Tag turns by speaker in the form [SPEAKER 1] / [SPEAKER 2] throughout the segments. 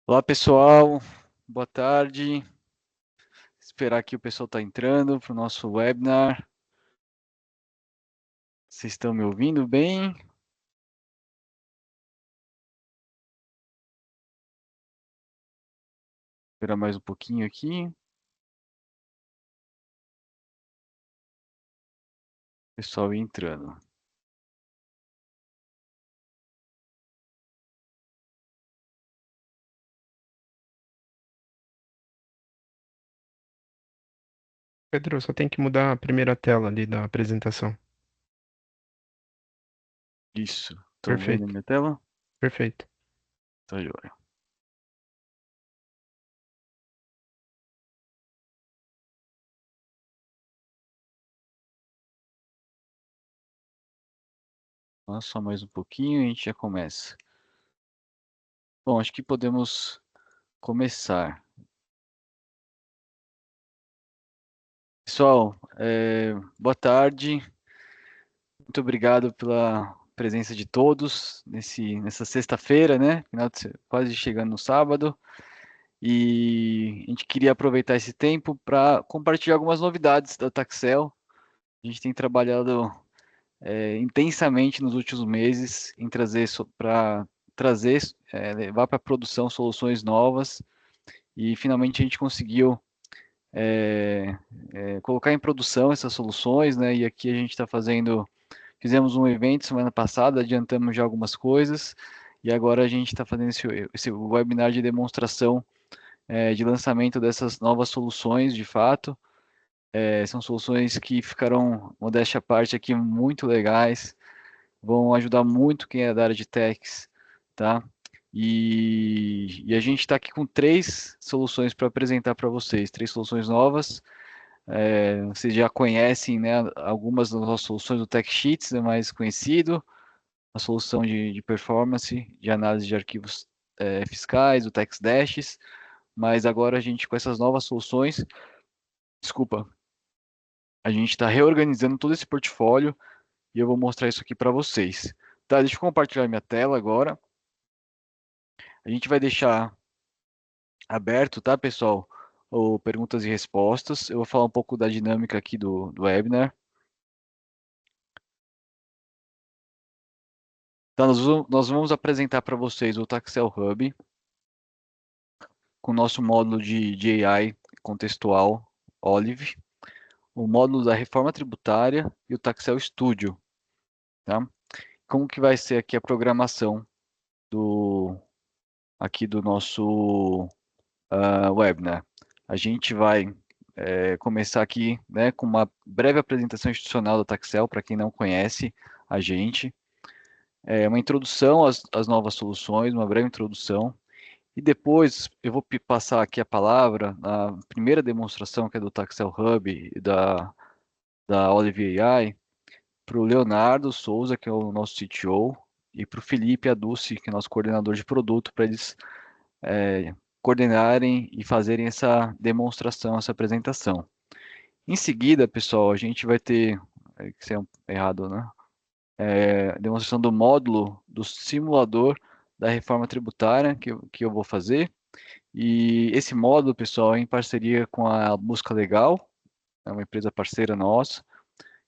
[SPEAKER 1] Olá, pessoal. Boa tarde. Esperar que o pessoal está entrando para o nosso webinar. Vocês estão me ouvindo bem? Esperar mais um pouquinho aqui. Pessoal entrando.
[SPEAKER 2] Pedro, só tem que mudar a primeira tela ali da apresentação.
[SPEAKER 1] Isso. Estão vendo a
[SPEAKER 2] Perfeito,
[SPEAKER 1] minha tela?
[SPEAKER 2] perfeito.
[SPEAKER 1] Tá joia. Só mais um pouquinho e a gente já começa. Bom, acho que podemos começar. Pessoal, boa tarde. Muito obrigado pela presença de todos nessa sexta-feira, né? Quase chegando no sábado. E a gente queria aproveitar esse tempo para compartilhar algumas novidades da Taxel. A gente tem trabalhado intensamente nos últimos meses em levar para a produção soluções novas e finalmente a gente conseguiu colocar em produção essas soluções, né? E aqui a gente está fizemos um evento semana passada, adiantamos já algumas coisas e agora a gente está fazendo esse webinar de demonstração de lançamento dessas novas soluções, de fato. São soluções que ficaram, modéstia à parte aqui, muito legais, vão ajudar muito quem é da área de techs, tá? E a gente está aqui com três soluções para apresentar para vocês, três soluções novas. Vocês já conhecem, né, algumas das nossas soluções do TechSheets, é mais conhecido, a solução de performance, de análise de arquivos fiscais, o TextDashes, mas agora a gente com essas novas soluções, desculpa, a gente está reorganizando todo esse portfólio e eu vou mostrar isso aqui para vocês. Tá, deixa eu compartilhar minha tela agora. A gente vai deixar aberto, tá, pessoal? O perguntas e respostas. Eu vou falar um pouco da dinâmica aqui do webinar. Tá, nós vamos apresentar para vocês o Taxel Hub com o nosso módulo de AI contextual Olive, o módulo da reforma tributária e o Taxel Studio, tá? Como que vai ser aqui a programação do aqui do nosso webinar? A gente vai começar aqui, né, com uma breve apresentação institucional da Taxel, para quem não conhece a gente, uma introdução às novas soluções, uma breve introdução, e depois eu vou passar aqui a palavra na primeira demonstração, que é do Taxel Hub e da Olive AI, para o Leonardo Souza, que é o nosso CTO, e para o Felipe Aducci, que é nosso coordenador de produto, para eles coordenarem e fazerem essa demonstração, essa apresentação. Em seguida, pessoal, a gente vai ter, que é errado, né? Demonstração do módulo do simulador da reforma tributária que eu vou fazer. E esse módulo, pessoal, é em parceria com a Busca Legal, é uma empresa parceira nossa,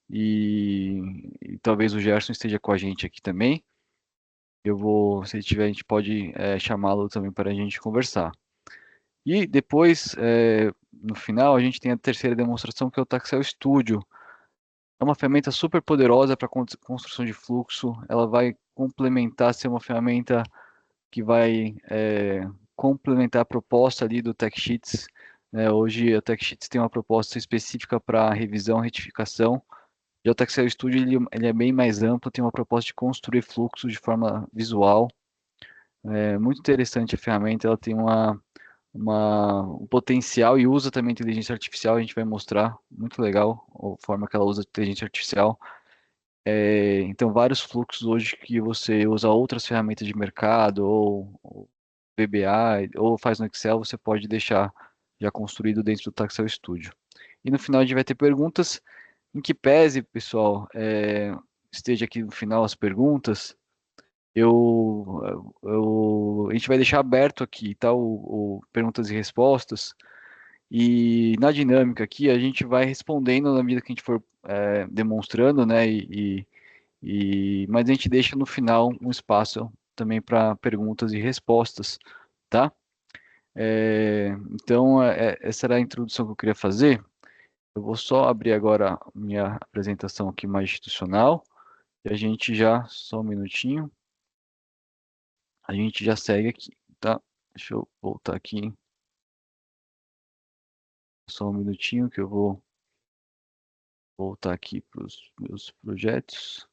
[SPEAKER 1] e talvez o Gerson esteja com a gente aqui também. Se ele tiver, a gente pode chamá-lo também para a gente conversar. E depois, no final, a gente tem a terceira demonstração, que é o Taxel Studio. É uma ferramenta super poderosa para construção de fluxo. Ela vai complementar, ser uma ferramenta que vai complementar a proposta ali do TechSheets. Hoje, o TechSheets tem uma proposta específica para revisão e retificação. Já o Taxel Studio ele é bem mais amplo, tem uma proposta de construir fluxos de forma visual. É muito interessante a ferramenta, ela tem um potencial e usa também inteligência artificial, a gente vai mostrar, muito legal a forma que ela usa inteligência artificial. Então, vários fluxos hoje que você usa outras ferramentas de mercado, ou VBA, ou faz no Excel, você pode deixar já construído dentro do Taxel Studio. E no final a gente vai ter perguntas, em que pese, pessoal, esteja aqui no final as perguntas, a gente vai deixar aberto aqui, tá? O perguntas e respostas. E na dinâmica aqui, a gente vai respondendo na medida que a gente for demonstrando, né? Mas a gente deixa no final um espaço também para perguntas e respostas, tá? Então, essa era a introdução que eu queria fazer. Eu vou só abrir agora a minha apresentação aqui mais institucional e a gente já, só um minutinho, a gente já segue aqui, tá? Deixa eu voltar aqui, só um minutinho que eu vou voltar aqui para os meus projetos.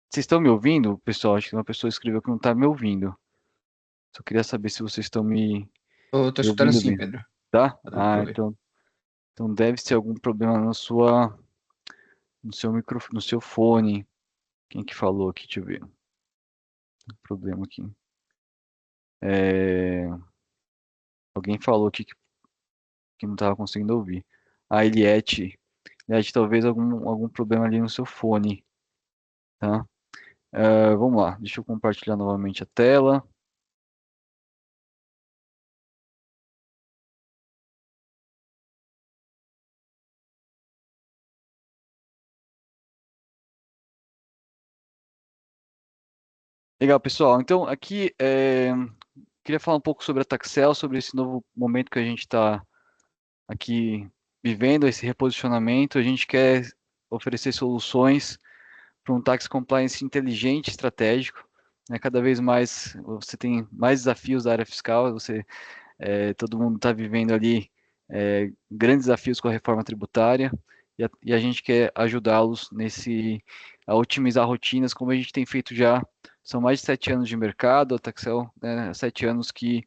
[SPEAKER 1] Vocês estão me ouvindo, pessoal? Acho que uma pessoa escreveu que não está me ouvindo. Só queria saber se vocês estão
[SPEAKER 3] Eu tô
[SPEAKER 1] me
[SPEAKER 3] escutando
[SPEAKER 1] ouvindo
[SPEAKER 3] sim,
[SPEAKER 1] bem,
[SPEAKER 3] Pedro.
[SPEAKER 1] tá?
[SPEAKER 3] Tá dando pra ouvir.
[SPEAKER 1] Então deve ser algum problema no seu microfone, no seu fone. Quem que falou aqui? Deixa eu ver. Problema aqui. É, Alguém falou aqui que não estava conseguindo ouvir. A Eliette. Eliette, talvez algum problema ali no seu fone, tá? Vamos lá, deixa eu compartilhar novamente a tela. Legal, pessoal. Então, aqui, queria falar um pouco sobre a Taxel, sobre esse novo momento que a gente está aqui vivendo, esse reposicionamento. A gente quer oferecer soluções para um tax compliance inteligente, estratégico. Né? Cada vez mais você tem mais desafios da área fiscal, todo mundo está vivendo ali grandes desafios com a reforma tributária e a gente quer ajudá-los a otimizar rotinas, como a gente tem feito já. São mais de 7 anos de mercado, a Taxel, né, 7 anos que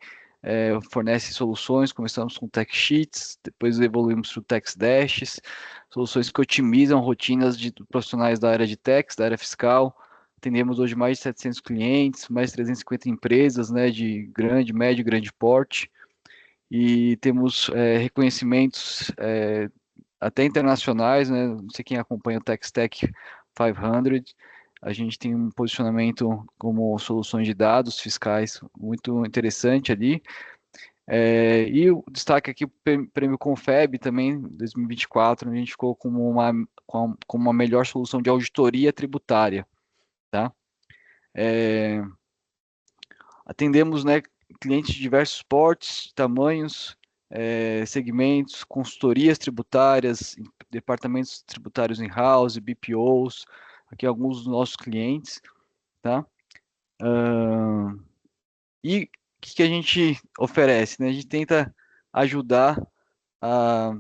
[SPEAKER 1] fornece soluções. Começamos com Tax Sheets, depois evoluímos para o Tax Dashes, soluções que otimizam rotinas de profissionais da área de tax, da área fiscal. Atendemos hoje mais de 700 clientes, mais de 350 empresas, né, de grande, médio e grande porte, e temos reconhecimentos até internacionais, né? Não sei quem acompanha o TechStack 500, a gente tem um posicionamento como soluções de dados fiscais muito interessante ali. E o destaque aqui, o prêmio Confeb também, 2024, a gente ficou como uma melhor solução de auditoria tributária, tá? Atendemos, né, clientes de diversos portes, tamanhos, segmentos, consultorias tributárias, departamentos tributários in-house, BPOs, aqui alguns dos nossos clientes, tá? E o que a gente oferece, né? A gente tenta ajudar a,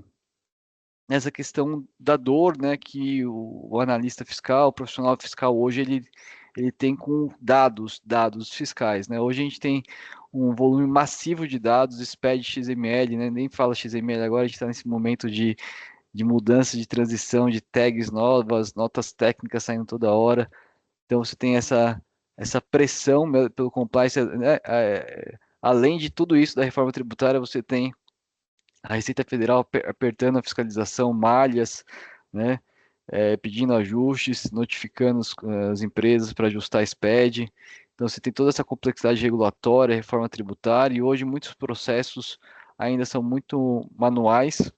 [SPEAKER 1] nessa questão da dor, né, que o analista fiscal, o profissional fiscal hoje, ele tem com dados fiscais, né? Hoje a gente tem um volume massivo de dados, SPED XML, né? Nem fala XML agora, a gente está nesse momento de mudança, de transição, de tags novas, notas técnicas saindo toda hora. Então você tem essa pressão pelo compliance, né? Além de tudo isso da reforma tributária, você tem a Receita Federal apertando a fiscalização, malhas, né? Pedindo ajustes, notificando as empresas para ajustar a SPED. Então, você tem toda essa complexidade regulatória, reforma tributária, e hoje muitos processos ainda são muito manuais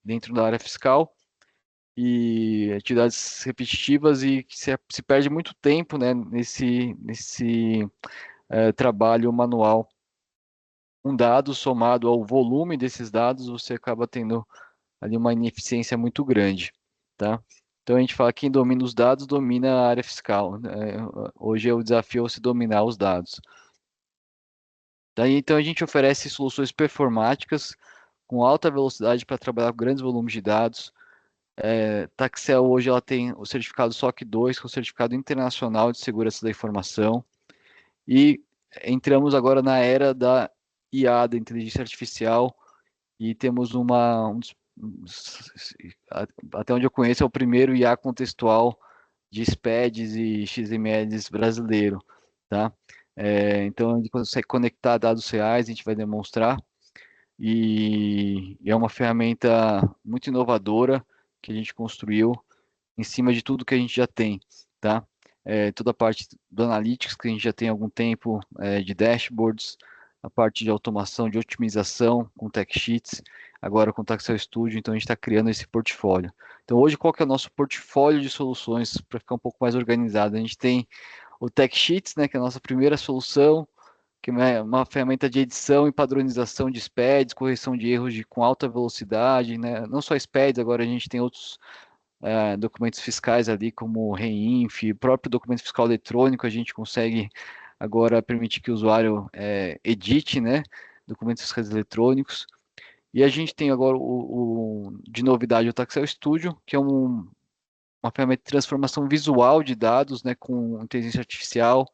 [SPEAKER 1] dentro da área fiscal e atividades repetitivas, e que se perde muito tempo, né, nesse trabalho manual. Um dado somado ao volume desses dados, você acaba tendo ali uma ineficiência muito grande, tá? Então a gente fala que quem domina os dados domina a área fiscal, né? Hoje é o desafio se dominar os dados. Daí então a gente oferece soluções performáticas com alta velocidade para trabalhar com grandes volumes de dados. Taxel hoje ela tem o certificado SOC 2, que é o certificado internacional de segurança da informação, e entramos agora na era da IA, da inteligência artificial, e temos até onde eu conheço, é o primeiro IA contextual de SPEDs e XMLs brasileiro, tá? Então, a gente consegue conectar dados reais, a gente vai demonstrar, e é uma ferramenta muito inovadora que a gente construiu, em cima de tudo que a gente já tem, tá? Toda a parte do Analytics, que a gente já tem há algum tempo, de dashboards, a parte de automação, de otimização com Tech Sheets, agora com o Taxel Studio, então a gente está criando esse portfólio. Então hoje qual que é o nosso portfólio de soluções para ficar um pouco mais organizado? A gente tem o Tech Sheets, né, que é a nossa primeira solução, que é uma ferramenta de edição e padronização de SPEDs, correção de erros com alta velocidade, né? Não só SPEDs, agora a gente tem outros documentos fiscais ali, como o REINF, próprio documento fiscal eletrônico, a gente consegue agora permitir que o usuário edite, né, documentos fiscais eletrônicos. E a gente tem agora, de novidade, o Taxel Studio, que é uma ferramenta de transformação visual de dados, né, com inteligência artificial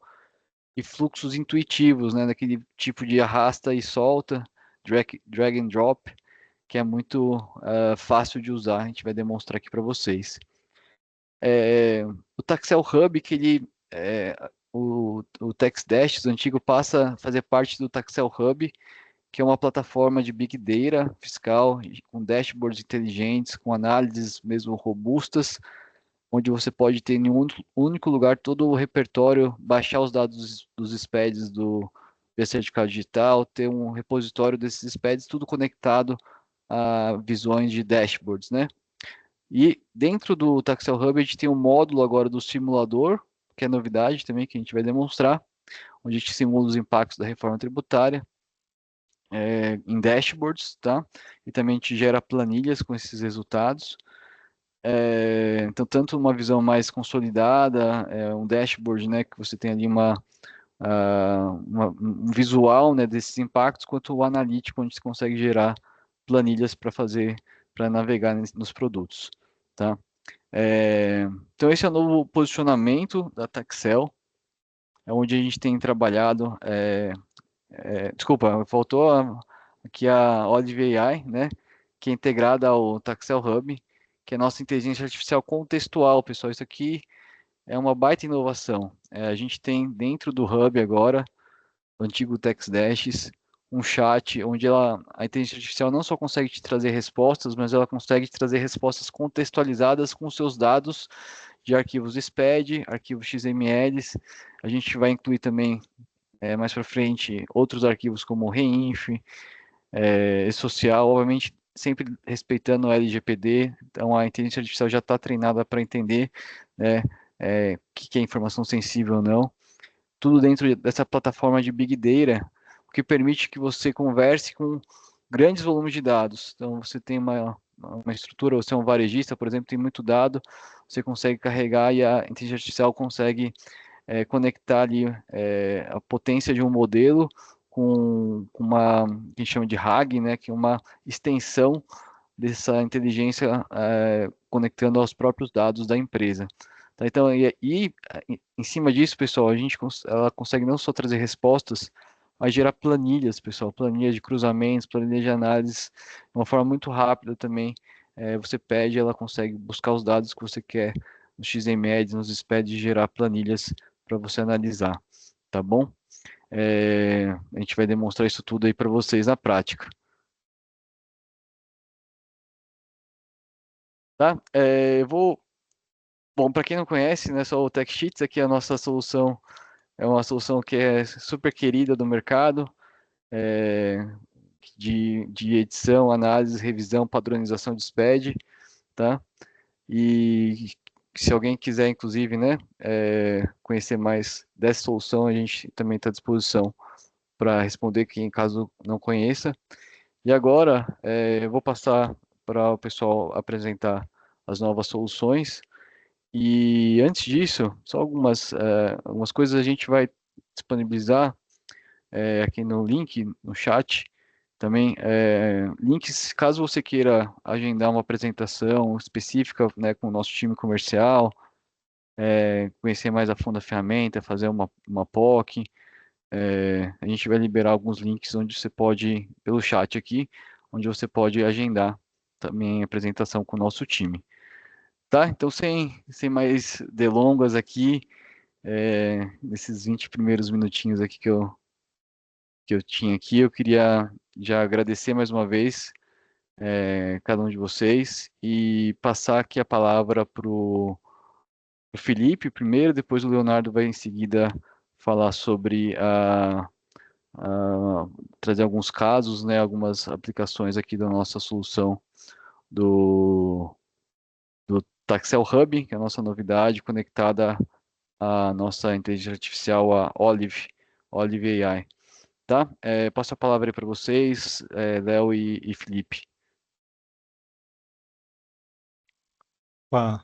[SPEAKER 1] e fluxos intuitivos, né, daquele tipo de arrasta e solta, drag and drop, que é muito fácil de usar. A gente vai demonstrar aqui para vocês. O Taxel Hub, que o TexDash, o antigo, passa a fazer parte do Taxel Hub, que é uma plataforma de Big Data fiscal, com dashboards inteligentes, com análises mesmo robustas, onde você pode ter em um único lugar todo o repertório, baixar os dados dos SPEDs do certificado digital, ter um repositório desses SPEDs, tudo conectado a visões de dashboards, né? E dentro do Taxel Hub a gente tem um módulo agora do simulador, que é novidade também, que a gente vai demonstrar, onde a gente simula os impactos da reforma tributária em dashboards, tá? E também a gente gera planilhas com esses resultados. Então, tanto uma visão mais consolidada, um dashboard, né, que você tem ali um visual, né, desses impactos, quanto o analítico, onde você consegue gerar planilhas para navegar nos produtos, tá? Então, esse é o novo posicionamento da Taxel, onde a gente tem trabalhado. Desculpa, faltou aqui a Olive AI, né? Que é integrada ao Taxel Hub, que é a nossa inteligência artificial contextual, pessoal. Isso aqui é uma baita inovação. A gente tem dentro do Hub agora, o antigo TextDashes, um chat onde a inteligência artificial não só consegue te trazer respostas, mas ela consegue te trazer respostas contextualizadas com seus dados de arquivos SPED, arquivos XMLs. A gente vai incluir também, mais para frente, outros arquivos como REINF, social, obviamente sempre respeitando o LGPD. Então a inteligência artificial já está treinada para entender, né, o que é informação sensível ou não. Tudo dentro dessa plataforma de Big Data, o que permite que você converse com grandes volumes de dados. Então você tem uma estrutura, você é um varejista, por exemplo, tem muito dado, você consegue carregar e a inteligência artificial consegue conectar ali a potência de um modelo com uma que a gente chama de RAG, né, que é uma extensão dessa inteligência conectando aos próprios dados da empresa. Tá, então, em cima disso, pessoal, ela consegue não só trazer respostas, mas gerar planilhas, pessoal, planilhas de cruzamentos, planilhas de análise, de uma forma muito rápida também. Você pede, ela consegue buscar os dados que você quer nos XML, nos SPED, e gerar planilhas para você analisar, tá bom? A gente vai demonstrar isso tudo aí para vocês na prática. Tá? Bom, para quem não conhece, né, só o TechSheets aqui é a nossa solução, é uma solução que é super querida do mercado, é, de edição, análise, revisão, padronização de SPED, tá? E se alguém quiser, inclusive, né, conhecer mais dessa solução, a gente também está à disposição para responder quem caso não conheça. E agora, eu vou passar para o pessoal apresentar as novas soluções. E antes disso, só algumas coisas a gente vai disponibilizar aqui no link, no chat, também links, caso você queira agendar uma apresentação específica, né, com o nosso time comercial, conhecer mais a fundo a ferramenta, fazer uma POC, a gente vai liberar alguns links onde você pode, pelo chat aqui, onde você pode agendar também a apresentação com o nosso time. Tá? Então, sem mais delongas aqui, nesses 20 primeiros minutinhos aqui que eu tinha aqui, eu queria já agradecer mais uma vez cada um de vocês e passar aqui a palavra para o Felipe primeiro, depois o Leonardo vai em seguida falar sobre trazer alguns casos, né, algumas aplicações aqui da nossa solução do, do Taxel Hub, que é a nossa novidade conectada à nossa inteligência artificial, a Olive AI. Tá? Passo a palavra aí para vocês, Léo e Felipe.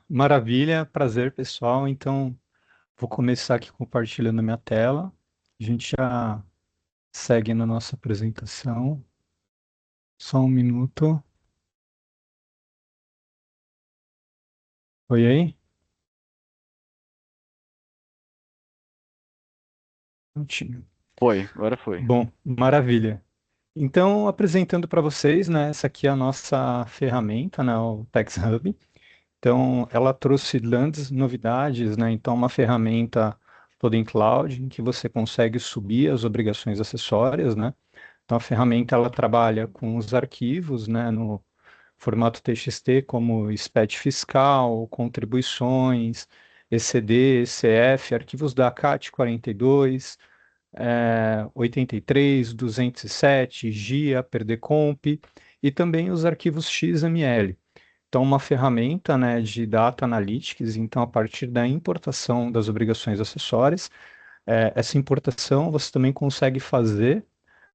[SPEAKER 3] Maravilha, prazer, pessoal. Então, vou começar aqui compartilhando minha tela. A gente já segue na nossa apresentação. Só um minuto. Oi aí? Prontinho.
[SPEAKER 1] Foi, agora foi.
[SPEAKER 3] Bom, maravilha. Então, apresentando para vocês, né, essa aqui é a nossa ferramenta, né, o Tax Hub. Então, ela trouxe grandes novidades, né? Então, uma ferramenta toda em cloud, em que você consegue subir as obrigações acessórias, né? Então, a ferramenta ela trabalha com os arquivos, né, no formato TXT, como SPED fiscal, contribuições, ECD, ECF, arquivos da CAT 42, 83, 207, GIA, PERDECOMP, e também os arquivos XML. Então, uma ferramenta, né, de Data Analytics, então, a partir da importação das obrigações acessórias, essa importação você também consegue fazer,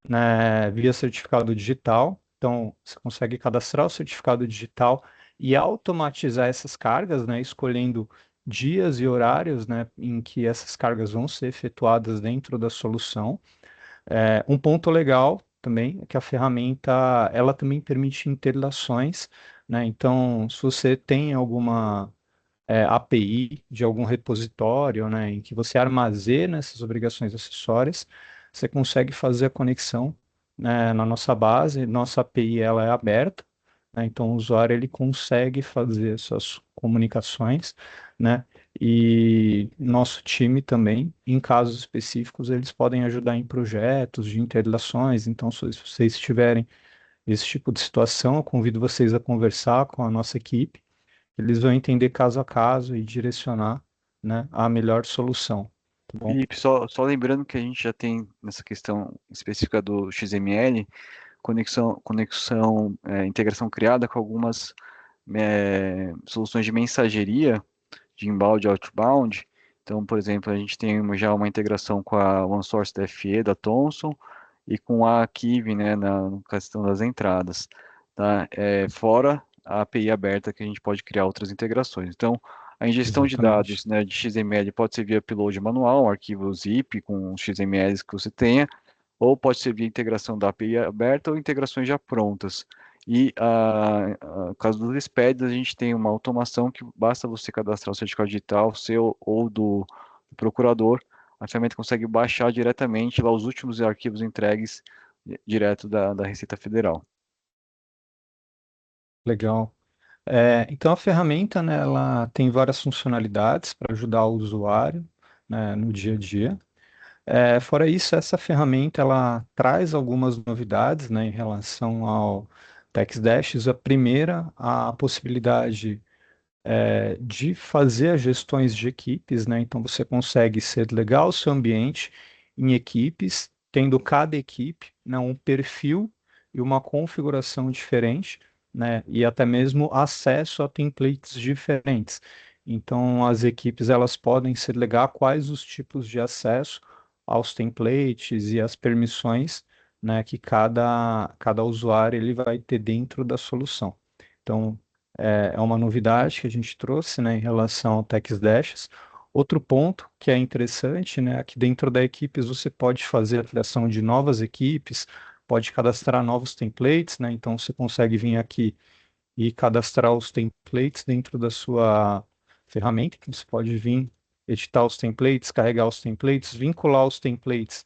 [SPEAKER 3] né, via certificado digital. Então, você consegue cadastrar o certificado digital e automatizar essas cargas, né, escolhendo dias e horários, né, em que essas cargas vão ser efetuadas dentro da solução. Um ponto legal também é que a ferramenta ela também permite interações, né? Então, se você tem alguma API de algum repositório, né, em que você armazena essas obrigações acessórias, você consegue fazer a conexão, né, na nossa base. Nossa API ela é aberta, né, então o usuário ele consegue fazer essas comunicações, né, e nosso time também, em casos específicos, eles podem ajudar em projetos de integrações. Então, se vocês tiverem esse tipo de situação, eu convido vocês a conversar com a nossa equipe. Eles vão entender caso a caso e direcionar, né, a melhor solução, tá bom?
[SPEAKER 1] Felipe, só lembrando que a gente já tem nessa questão específica do XML, integração criada com algumas soluções de mensageria, de inbound e outbound. Então, por exemplo, a gente tem já uma integração com a OneSource DFE da Thomson e com a Kiwi, né, na questão das entradas, tá? Fora a API aberta que a gente pode criar outras integrações. Então, a ingestão de
[SPEAKER 3] Exatamente.
[SPEAKER 1] dados, né, de XML pode ser via upload manual, um arquivo zip com os XMLs que você tenha, ou pode ser via integração da API aberta ou integrações já prontas. E no caso dos SPEDs, a gente tem uma automação que basta você cadastrar o certificado digital seu ou do procurador, a ferramenta consegue baixar diretamente lá os últimos arquivos entregues direto da Receita Federal.
[SPEAKER 3] Legal. Então, a ferramenta, né, ela tem várias funcionalidades para ajudar o usuário, né, no dia a dia. Fora isso, essa ferramenta ela traz algumas novidades, né, em relação ao TextDash. A primeira, a possibilidade de fazer as gestões de equipes, né? Então você consegue segregar o seu ambiente em equipes, tendo cada equipe, né, um perfil e uma configuração diferente, né? E até mesmo acesso a templates diferentes. Então as equipes elas podem segregar quais os tipos de acesso aos templates e as permissões, né, que cada usuário ele vai ter dentro da solução. Então, é uma novidade que a gente trouxe, né, em relação ao TextDashes. Outro ponto que é interessante, né, é que dentro da equipes você pode fazer a criação de novas equipes, pode cadastrar novos templates, né, então você consegue vir aqui e cadastrar os templates dentro da sua ferramenta, que você pode vir editar os templates, carregar os templates, vincular os templates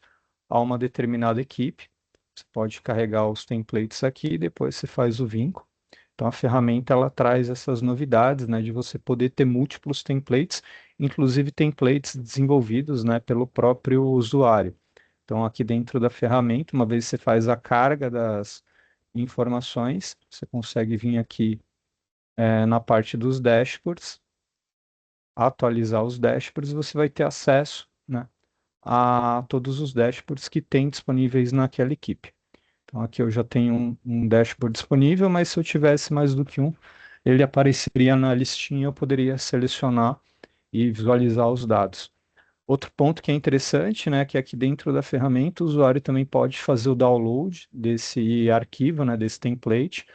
[SPEAKER 3] a uma determinada equipe. Você pode carregar os templates aqui e depois você faz o vínculo. Então a ferramenta ela traz essas novidades, né, de você poder ter múltiplos templates, inclusive templates desenvolvidos, né, pelo próprio usuário. Então aqui dentro da ferramenta, uma vez você faz a carga informações, você consegue vir aqui na parte dos dashboards, atualizar os dashboards, você vai ter acesso, né, a todos os dashboards que tem disponíveis naquela equipe. Então aqui eu já tenho um dashboard disponível, mas se eu tivesse mais do que um, ele apareceria na listinha, eu poderia selecionar e visualizar os dados. Outro ponto que é interessante, né, que aqui dentro da ferramenta o usuário também pode fazer o download desse arquivo, né, desse template,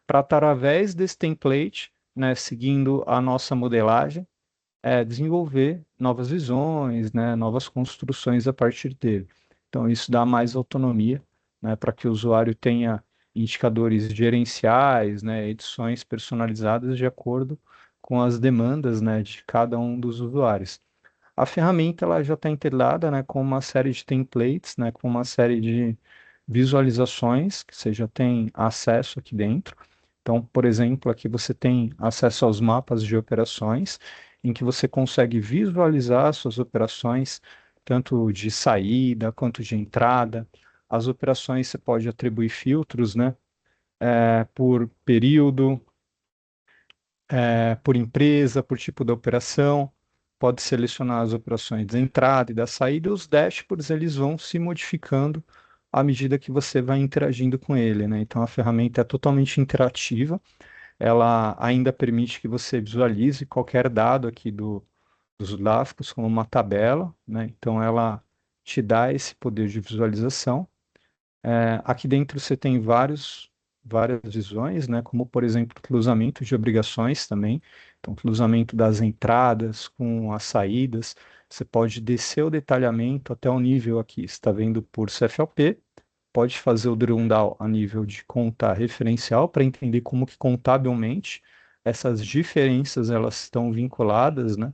[SPEAKER 3] para através desse template, né, seguindo a nossa modelagem, desenvolver novas visões, né, novas construções a partir dele. Então isso dá mais autonomia, né, para que o usuário tenha indicadores gerenciais, né, edições personalizadas de acordo com as demandas, né, de cada um dos usuários. A ferramenta ela já está integrada, né, com uma série de templates, né, com uma série de visualizações que você já tem acesso aqui dentro. Então, por exemplo, aqui você tem acesso aos mapas de operações, em que você consegue visualizar suas operações, tanto de saída quanto de entrada. As operações você pode atribuir filtros, né, por período, por empresa, por tipo de operação, pode selecionar as operações da entrada e da saída, e os dashboards eles vão se modificando à medida que você vai interagindo com ele, né? Então a ferramenta é totalmente interativa, ela ainda permite que você visualize qualquer dado aqui dos gráficos como uma tabela, né? Então ela te dá esse poder de visualização. Aqui dentro você tem várias visões, né? Como, por exemplo, cruzamento de obrigações também. Então, cruzamento das entradas com as saídas. Você pode descer o detalhamento até o nível aqui, está vendo por CFLP. Pode fazer o drill down a nível de conta referencial para entender como que contabilmente essas diferenças elas estão vinculadas, né?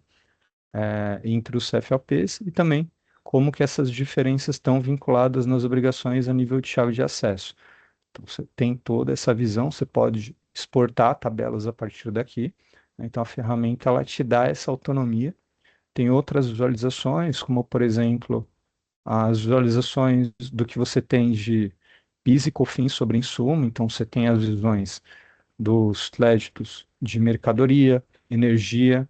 [SPEAKER 3] Entre os CFLPs e também como que essas diferenças estão vinculadas nas obrigações a nível de chave de acesso. Então, você tem toda essa visão, você pode exportar tabelas a partir daqui, né? Então, a ferramenta ela te dá essa autonomia. Tem outras visualizações, como, por exemplo, as visualizações do que você tem de PIS e COFINS sobre insumo. Então, você tem as visões dos créditos de mercadoria, energia,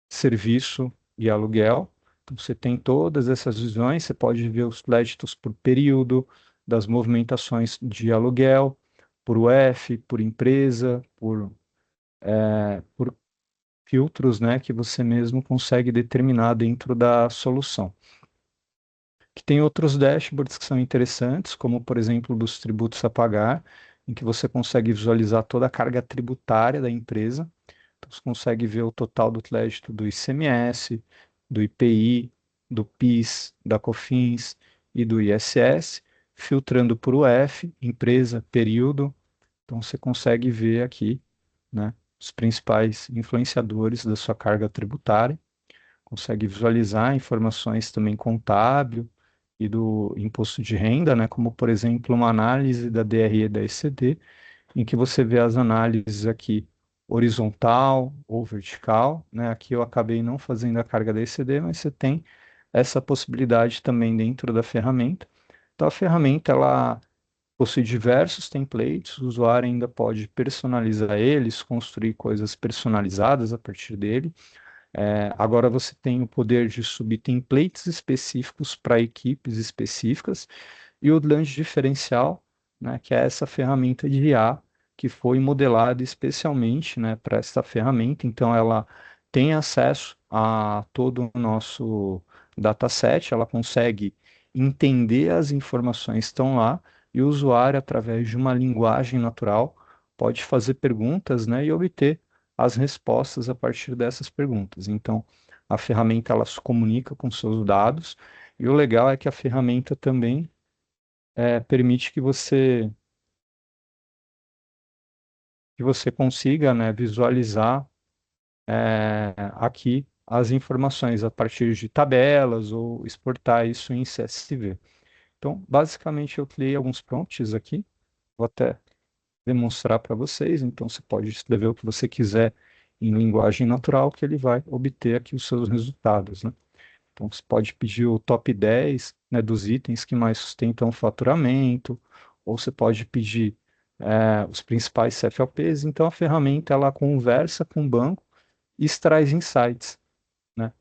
[SPEAKER 3] serviço e aluguel. Então, você tem todas essas visões, você pode ver os créditos por período, das movimentações de aluguel, por UF, por empresa, por filtros, né, que você mesmo consegue determinar dentro da solução. Que tem outros dashboards que são interessantes, como, por exemplo, dos tributos a pagar, em que você consegue visualizar toda a carga tributária da empresa. Então, você consegue ver o total do crédito do ICMS, do IPI, do PIS, da COFINS e do ISS, filtrando por UF, empresa, período. Então, você consegue ver aqui, né, os principais influenciadores da sua carga tributária, consegue visualizar informações também contábil e do imposto de renda, né, como, por exemplo, uma análise da DRE da ECD, em que você vê as análises aqui horizontal ou vertical, né? Aqui eu acabei não fazendo a carga da ECD, mas você tem essa possibilidade também dentro da ferramenta. Então a ferramenta ela possui diversos templates, o usuário ainda pode personalizar eles, construir coisas personalizadas a partir dele. Agora você tem o poder de subir templates específicos para equipes específicas e o grande diferencial, né, que é essa ferramenta de IA que foi modelada especialmente, né, para essa ferramenta. Então ela tem acesso a todo o nosso dataset, ela consegue entender as informações que estão lá e o usuário, através de uma linguagem natural, pode fazer perguntas, né, e obter as respostas a partir dessas perguntas. Então, a ferramenta ela se comunica com seus dados e o legal é que a ferramenta também permite que você consiga, né, visualizar aqui as informações a partir de tabelas ou exportar isso em CSV. Então, basicamente, eu criei alguns prompts aqui, vou até demonstrar para vocês. Então, você pode escrever o que você quiser em linguagem natural, que ele vai obter aqui os seus resultados, né? Então, você pode pedir o top 10, né, dos itens que mais sustentam o faturamento, ou você pode pedir os principais CFLPs. Então, a ferramenta ela conversa com o banco e extrai insights, né?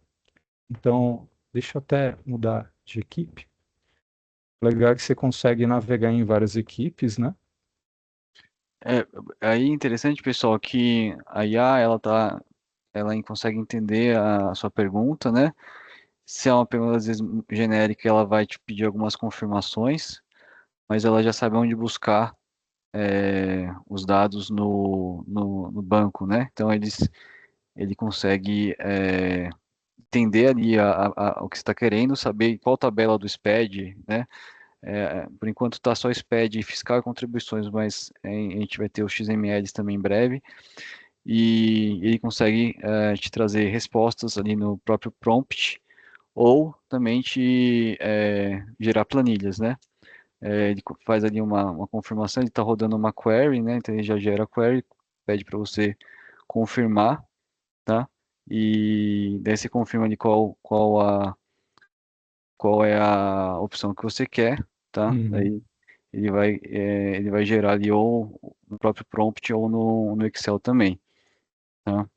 [SPEAKER 3] Então, deixa eu até mudar de equipe. Legal que você consegue navegar em várias equipes, né?
[SPEAKER 1] É, aí interessante, pessoal, que a IA, ela consegue entender a sua pergunta, né? Se é uma pergunta, às vezes, genérica, ela vai te pedir algumas confirmações, mas ela já sabe onde buscar os dados no banco, né? Então, ele consegue entender ali o que você está querendo, saber qual tabela do SPED, né? Por enquanto está só SPED fiscal e contribuições, mas a gente vai ter os XMLs também em breve. E ele consegue te trazer respostas ali no próprio prompt, ou também te gerar planilhas, né? Ele faz ali uma confirmação, ele está rodando uma query, né? Então ele já gera a query, pede para você confirmar, tá? E daí você confirma ali qual é a opção que você quer, tá?
[SPEAKER 3] Uhum.
[SPEAKER 1] Daí ele vai gerar ali ou no próprio prompt ou no Excel também, tá?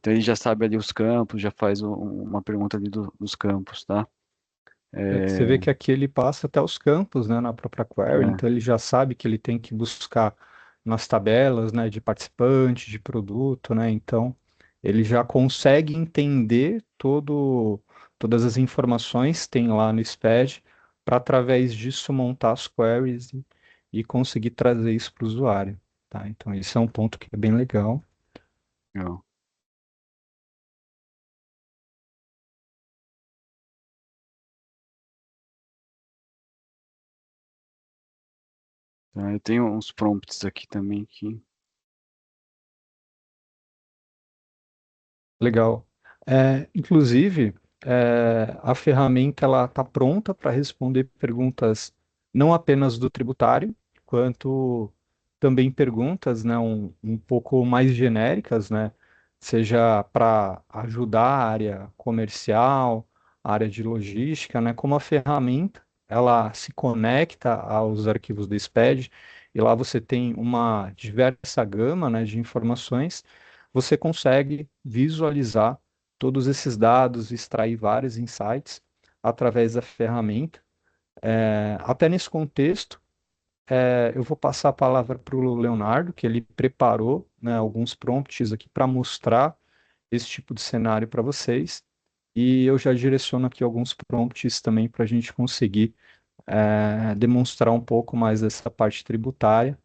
[SPEAKER 1] Então ele já sabe ali os campos, já faz uma pergunta ali dos campos, tá?
[SPEAKER 3] Você vê que aqui ele passa até os campos, né, na própria query,
[SPEAKER 1] É,
[SPEAKER 3] então ele já sabe que ele tem que buscar nas tabelas, né, de participante, de produto, né, então ele já consegue entender todas as informações que tem lá no SPED para através disso montar as queries e conseguir trazer isso para o usuário, tá? Então esse é um ponto que é bem legal.
[SPEAKER 1] não. Tá, eu tenho uns prompts aqui também que
[SPEAKER 3] Legal. Inclusive, a ferramenta ela está pronta para responder perguntas não apenas do tributário, quanto também perguntas, né, um pouco mais genéricas, né, seja para ajudar a área comercial, a área de logística, né, como a ferramenta ela se conecta aos arquivos do SPED e lá você tem uma diversa gama, né, de informações você consegue visualizar todos esses dados, extrair vários insights através da ferramenta. Até nesse contexto, eu vou passar a palavra para o Leonardo, que ele preparou, né, alguns prompts aqui para mostrar esse tipo de cenário para vocês. E eu já direciono aqui alguns prompts também para a gente conseguir demonstrar um pouco mais dessa parte tributária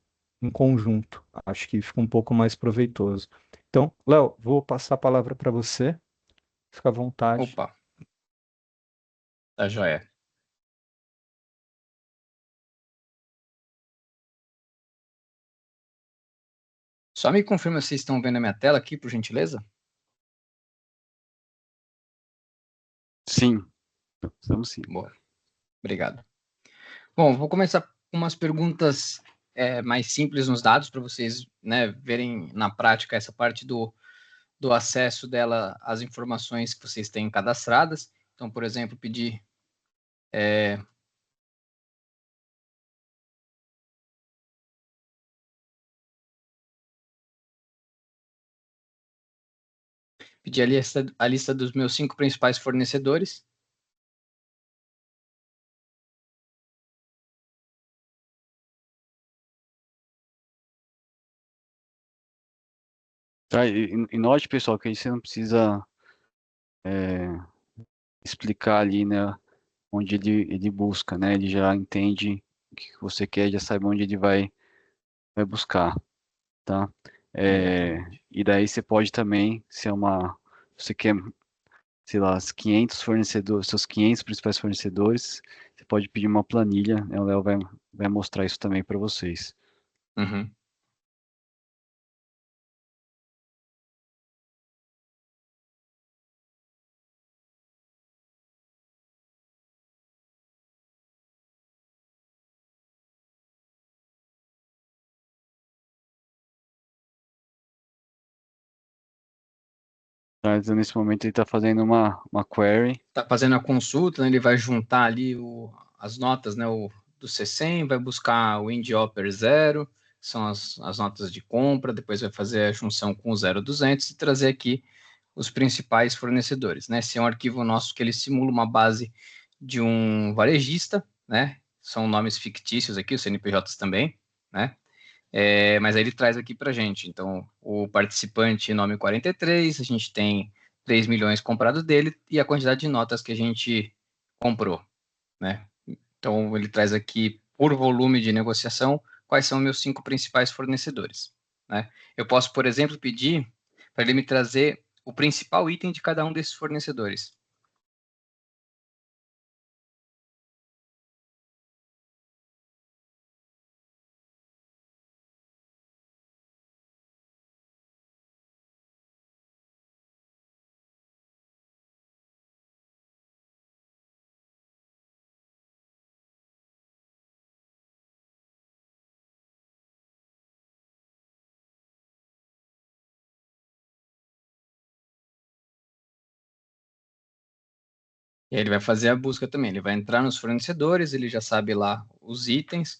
[SPEAKER 3] em conjunto. Acho que fica um pouco mais proveitoso. Então, Léo, vou passar a palavra para você. Fica à vontade.
[SPEAKER 4] Opa, tá joia. Só me confirma se vocês estão vendo a minha tela aqui, por gentileza.
[SPEAKER 1] sim, estamos sim.
[SPEAKER 4] Boa, obrigado. Bom, vou começar com umas perguntas mais simples nos dados para vocês, né, verem na prática essa parte do acesso dela às informações que vocês têm cadastradas. Então, por exemplo, pedir a lista dos meus 5 principais fornecedores.
[SPEAKER 1] Tá, e note, pessoal, que aí você não precisa explicar ali, né, onde ele busca, né? Ele já entende o que você quer, já sabe onde ele vai buscar, tá?
[SPEAKER 4] Exatamente.
[SPEAKER 1] E daí você pode também, se é você quer, sei lá, os 500 fornecedores, seus 500 principais fornecedores, você pode pedir uma planilha, né? O Léo vai mostrar isso também para vocês.
[SPEAKER 4] Uhum.
[SPEAKER 1] Tá? Então, nesse momento ele está fazendo uma query.
[SPEAKER 4] Tá fazendo a consulta, né, ele vai juntar ali as notas, né, do C100, vai buscar o Indie-Hopper 0, que são as notas de compra, depois vai fazer a junção com o 0200 e trazer aqui os principais fornecedores, né? Esse é um arquivo nosso que ele simula uma base de um varejista, né? São nomes fictícios aqui, os CNPJs também, né? Mas aí ele traz aqui para a gente. Então, o participante nome 43, a gente tem 3 milhões comprados dele e a quantidade de notas que a gente comprou, né? Então, ele traz aqui, por volume de negociação, quais são meus 5 principais fornecedores, né? Eu posso, por exemplo, pedir para ele me trazer o principal item de cada um desses fornecedores. E aí ele vai fazer a busca também. Ele vai entrar nos fornecedores, ele já sabe lá os itens,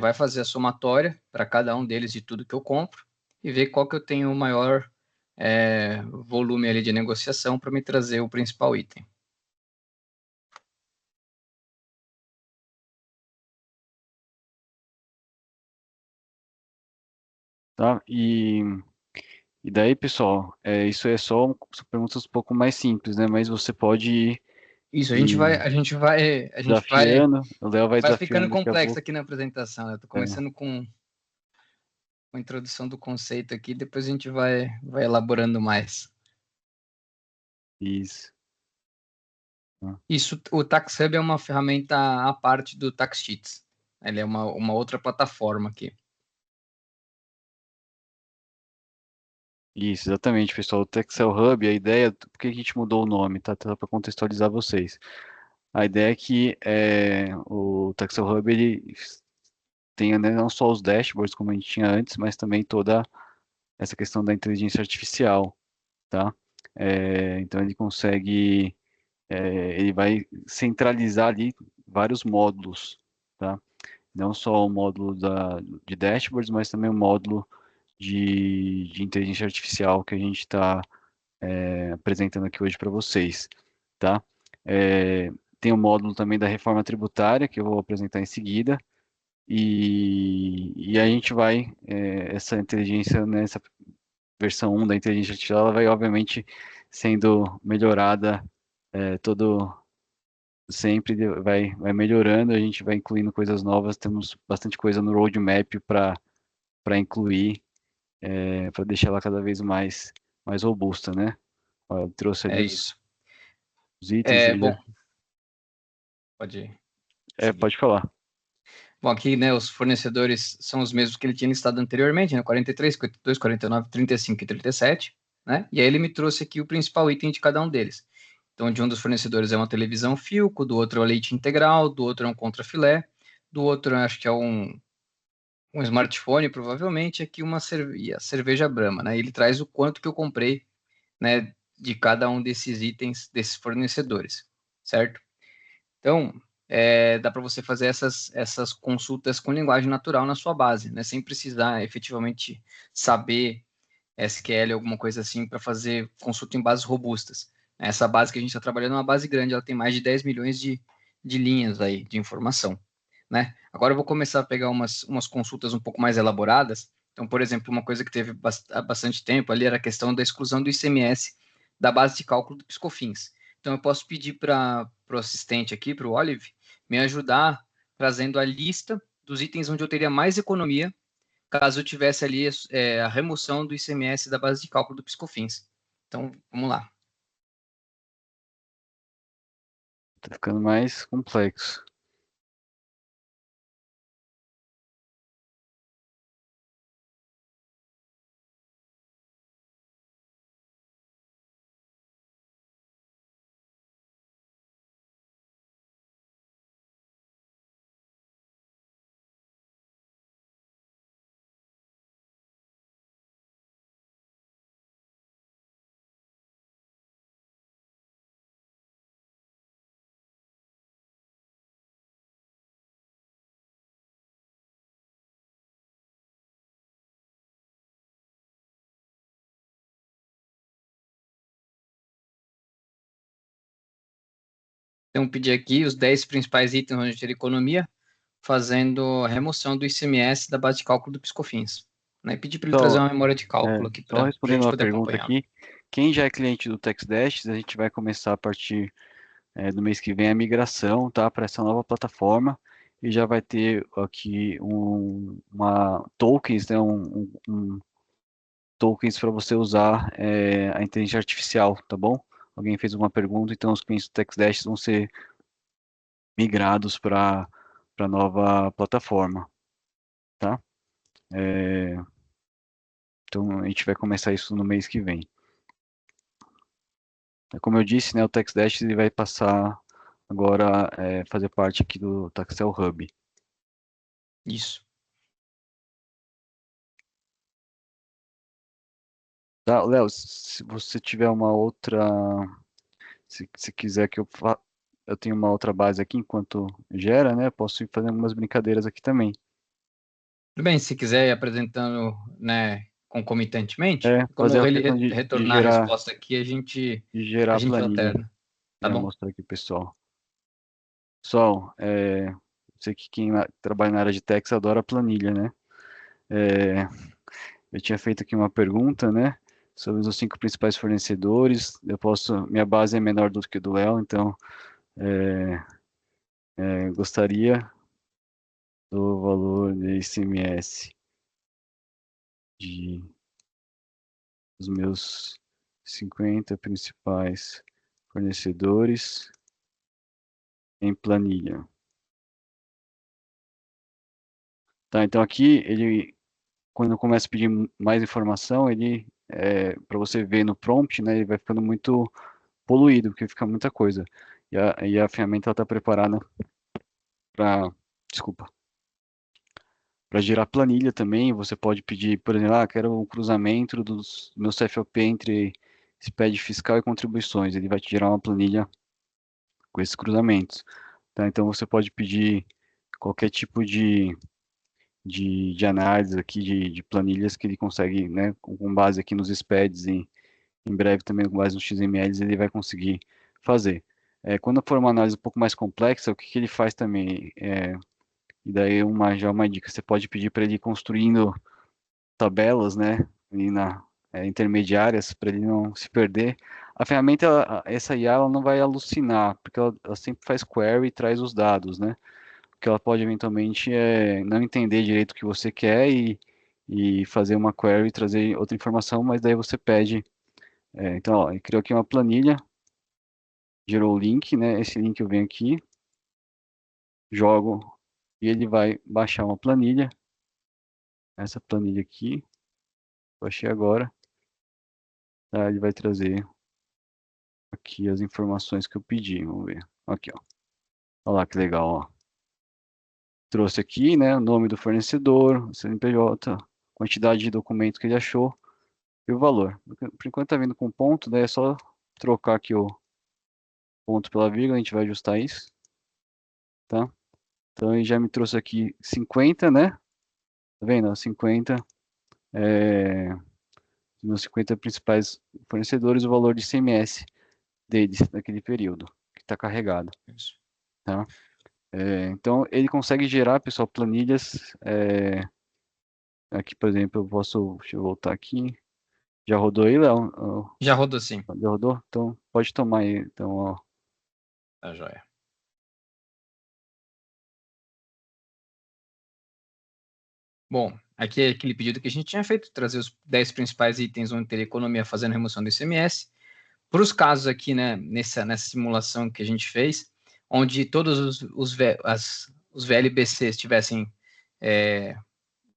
[SPEAKER 4] vai fazer a somatória para cada um deles de tudo que eu compro e ver qual que eu tenho o maior volume ali de negociação para me trazer o principal item.
[SPEAKER 1] Tá? E daí, pessoal, isso é só são perguntas um pouco mais simples, né? Mas você pode
[SPEAKER 4] Isso,
[SPEAKER 1] ir
[SPEAKER 4] a gente
[SPEAKER 1] desafiando, o Léo vai
[SPEAKER 4] vai ficando
[SPEAKER 1] desafiando daqui a
[SPEAKER 4] complexo
[SPEAKER 1] pouco.
[SPEAKER 4] aqui na apresentação. Eu estou
[SPEAKER 1] É,
[SPEAKER 4] começando com a introdução do conceito aqui, depois a gente vai elaborando mais.
[SPEAKER 1] isso. Tá.
[SPEAKER 4] Isso, o TaxHub é uma ferramenta à parte do TaxSheets. Ele é uma outra plataforma aqui.
[SPEAKER 1] Isso, exatamente, pessoal. O Texel Hub, a ideia, por que a gente mudou o nome, tá? Para contextualizar vocês. A ideia é que o Texel Hub ele tenha, né, não só os dashboards como a gente tinha antes, mas também toda essa questão da inteligência artificial, tá? Então ele consegue, ele vai centralizar ali vários módulos, tá? Não só o módulo de dashboards, mas também o módulo de inteligência artificial que a gente está apresentando aqui hoje para vocês, tá? Tem o módulo também da reforma tributária, que eu vou apresentar em seguida, e a gente vai, essa inteligência, nessa versão 1 da inteligência artificial, ela vai, obviamente, sendo melhorada todo sempre, vai melhorando, a gente vai incluindo coisas novas, temos bastante coisa no roadmap para incluir, para deixar ela cada vez mais robusta, né? Ó, eu trouxe ali
[SPEAKER 4] É
[SPEAKER 1] os,
[SPEAKER 4] isso.
[SPEAKER 1] os itens,
[SPEAKER 4] Bom, pode seguir.
[SPEAKER 1] pode falar.
[SPEAKER 4] Bom, aqui, né, os fornecedores são os mesmos que ele tinha listado anteriormente, né, 43, 52, 49, 35 e 37, né? E aí ele me trouxe aqui o principal item de cada um deles. Então, de um dos fornecedores é uma televisão Philco, do outro é o leite integral, do outro é um contrafilé, do outro acho que é um smartphone, provavelmente, aqui a cerveja Brahma, né? Ele traz o quanto que eu comprei, né, de cada um desses itens, desses fornecedores, certo? Então, dá para você fazer essas consultas com linguagem natural na sua base, né? Sem precisar efetivamente saber SQL, alguma coisa assim, para fazer consulta em bases robustas. Essa base que a gente está trabalhando é uma base grande, ela tem mais de 10 milhões de linhas aí de informação, né? Agora eu vou começar a pegar umas consultas um pouco mais elaboradas. Então, por exemplo, uma coisa que teve há bastante tempo ali era a questão da exclusão do ICMS da base de cálculo do Piscofins. Então, eu posso pedir para o assistente aqui, para o Olive, me ajudar trazendo a lista dos itens onde eu teria mais economia caso eu tivesse ali a remoção do ICMS da base de cálculo do Piscofins. Então, vamos lá.
[SPEAKER 1] Tá ficando mais complexo.
[SPEAKER 4] Então, pedir aqui os 10 principais itens onde ter economia, fazendo a remoção do ICMS da base de cálculo do PiscoFins. Né? Pedir para ele trazer
[SPEAKER 1] Então,
[SPEAKER 4] uma memória de cálculo aqui
[SPEAKER 1] só
[SPEAKER 4] para a
[SPEAKER 1] respondendo
[SPEAKER 4] gente
[SPEAKER 1] uma
[SPEAKER 4] poder
[SPEAKER 1] pergunta
[SPEAKER 4] acompanhar.
[SPEAKER 1] aqui, quem já é cliente do TaxDash, a gente vai começar a partir do mês que vem a migração, tá, para essa nova plataforma e já vai ter aqui uma tokens, né, tokens para você usar a inteligência artificial, tá bom? Alguém fez uma pergunta, então os clientes do TaxDash vão ser migrados para a nova plataforma, tá? Então a gente vai começar isso no mês que vem. Como eu disse, né, o TaxDash ele vai passar agora fazer parte aqui do Taxel Hub.
[SPEAKER 4] Isso.
[SPEAKER 1] Tá, Léo, se você tiver uma outra, se quiser que eu tenha uma outra base aqui enquanto gera, né, eu posso ir fazendo algumas brincadeiras aqui também.
[SPEAKER 4] Tudo bem, se quiser ir apresentando, né, concomitantemente, quando
[SPEAKER 1] Fazer
[SPEAKER 4] eu
[SPEAKER 1] a questão de
[SPEAKER 4] retornar a
[SPEAKER 1] gerar,
[SPEAKER 4] resposta aqui, a
[SPEAKER 1] a
[SPEAKER 4] gente
[SPEAKER 1] planilha.
[SPEAKER 4] alterna, tá bom?
[SPEAKER 1] Mostrar aqui, pessoal. Pessoal, sei que quem trabalha na área de tax adora planilha, né? Eu tinha feito aqui uma pergunta, né, sobre os 5 principais fornecedores. Minha base é menor do que a do Léo, então gostaria do valor de ICMS dos meus 50 principais fornecedores em planilha. Tá, então aqui quando eu começo a pedir mais informação, para você ver no prompt, né, ele vai ficando muito poluído, porque fica muita coisa. E a ferramenta está preparada para, desculpa, para gerar planilha também. Você pode pedir, por exemplo, quero um cruzamento dos meus CFOP entre SPED fiscal e contribuições. Ele vai te gerar uma planilha com esses cruzamentos. Tá? Então você pode pedir qualquer tipo de análise aqui de planilhas que ele consegue, né, com base aqui nos SPEDs e em breve também com base nos XMLs ele vai conseguir fazer. Quando for uma análise um pouco mais complexa, o que, que ele faz também? E daí já uma dica, você pode pedir para ele ir construindo tabelas, né, intermediárias, para ele não se perder. A ferramenta, essa IA, ela não vai alucinar, porque ela sempre faz query e traz os dados, né? Que ela pode eventualmente não entender direito o que você quer e fazer uma query e trazer outra informação, mas daí você pede. Então, ó, ele criou aqui uma planilha, gerou o link, né? Esse link eu venho aqui, jogo e ele vai baixar uma planilha. Essa planilha aqui, baixei agora. Tá? Ele vai trazer aqui as informações que eu pedi. Vamos ver. Aqui, ó. Olha lá que legal, ó. Trouxe aqui, né, o nome do fornecedor, o CNPJ, quantidade de documentos que ele achou e o valor. Por enquanto tá vindo com ponto, daí é só trocar aqui o ponto pela vírgula, a gente vai ajustar isso, tá? Então ele já me trouxe aqui 50, né? Tá vendo? 50, meus 50 principais fornecedores, o valor de ICMS deles naquele período que está carregado,
[SPEAKER 4] Isso.
[SPEAKER 1] tá? Então ele consegue gerar, pessoal, planilhas. Aqui, por exemplo, deixa eu voltar aqui. Já rodou aí, Léo?
[SPEAKER 4] Já rodou sim.
[SPEAKER 1] Já rodou? Então pode tomar aí. Então, ó.
[SPEAKER 4] Tá joia. Bom, aqui é aquele pedido que a gente tinha feito, trazer os 10 principais itens onde ter economia fazendo remoção do ICMS. Para os casos aqui, né, nessa simulação que a gente fez, onde todos os VLBCs estivessem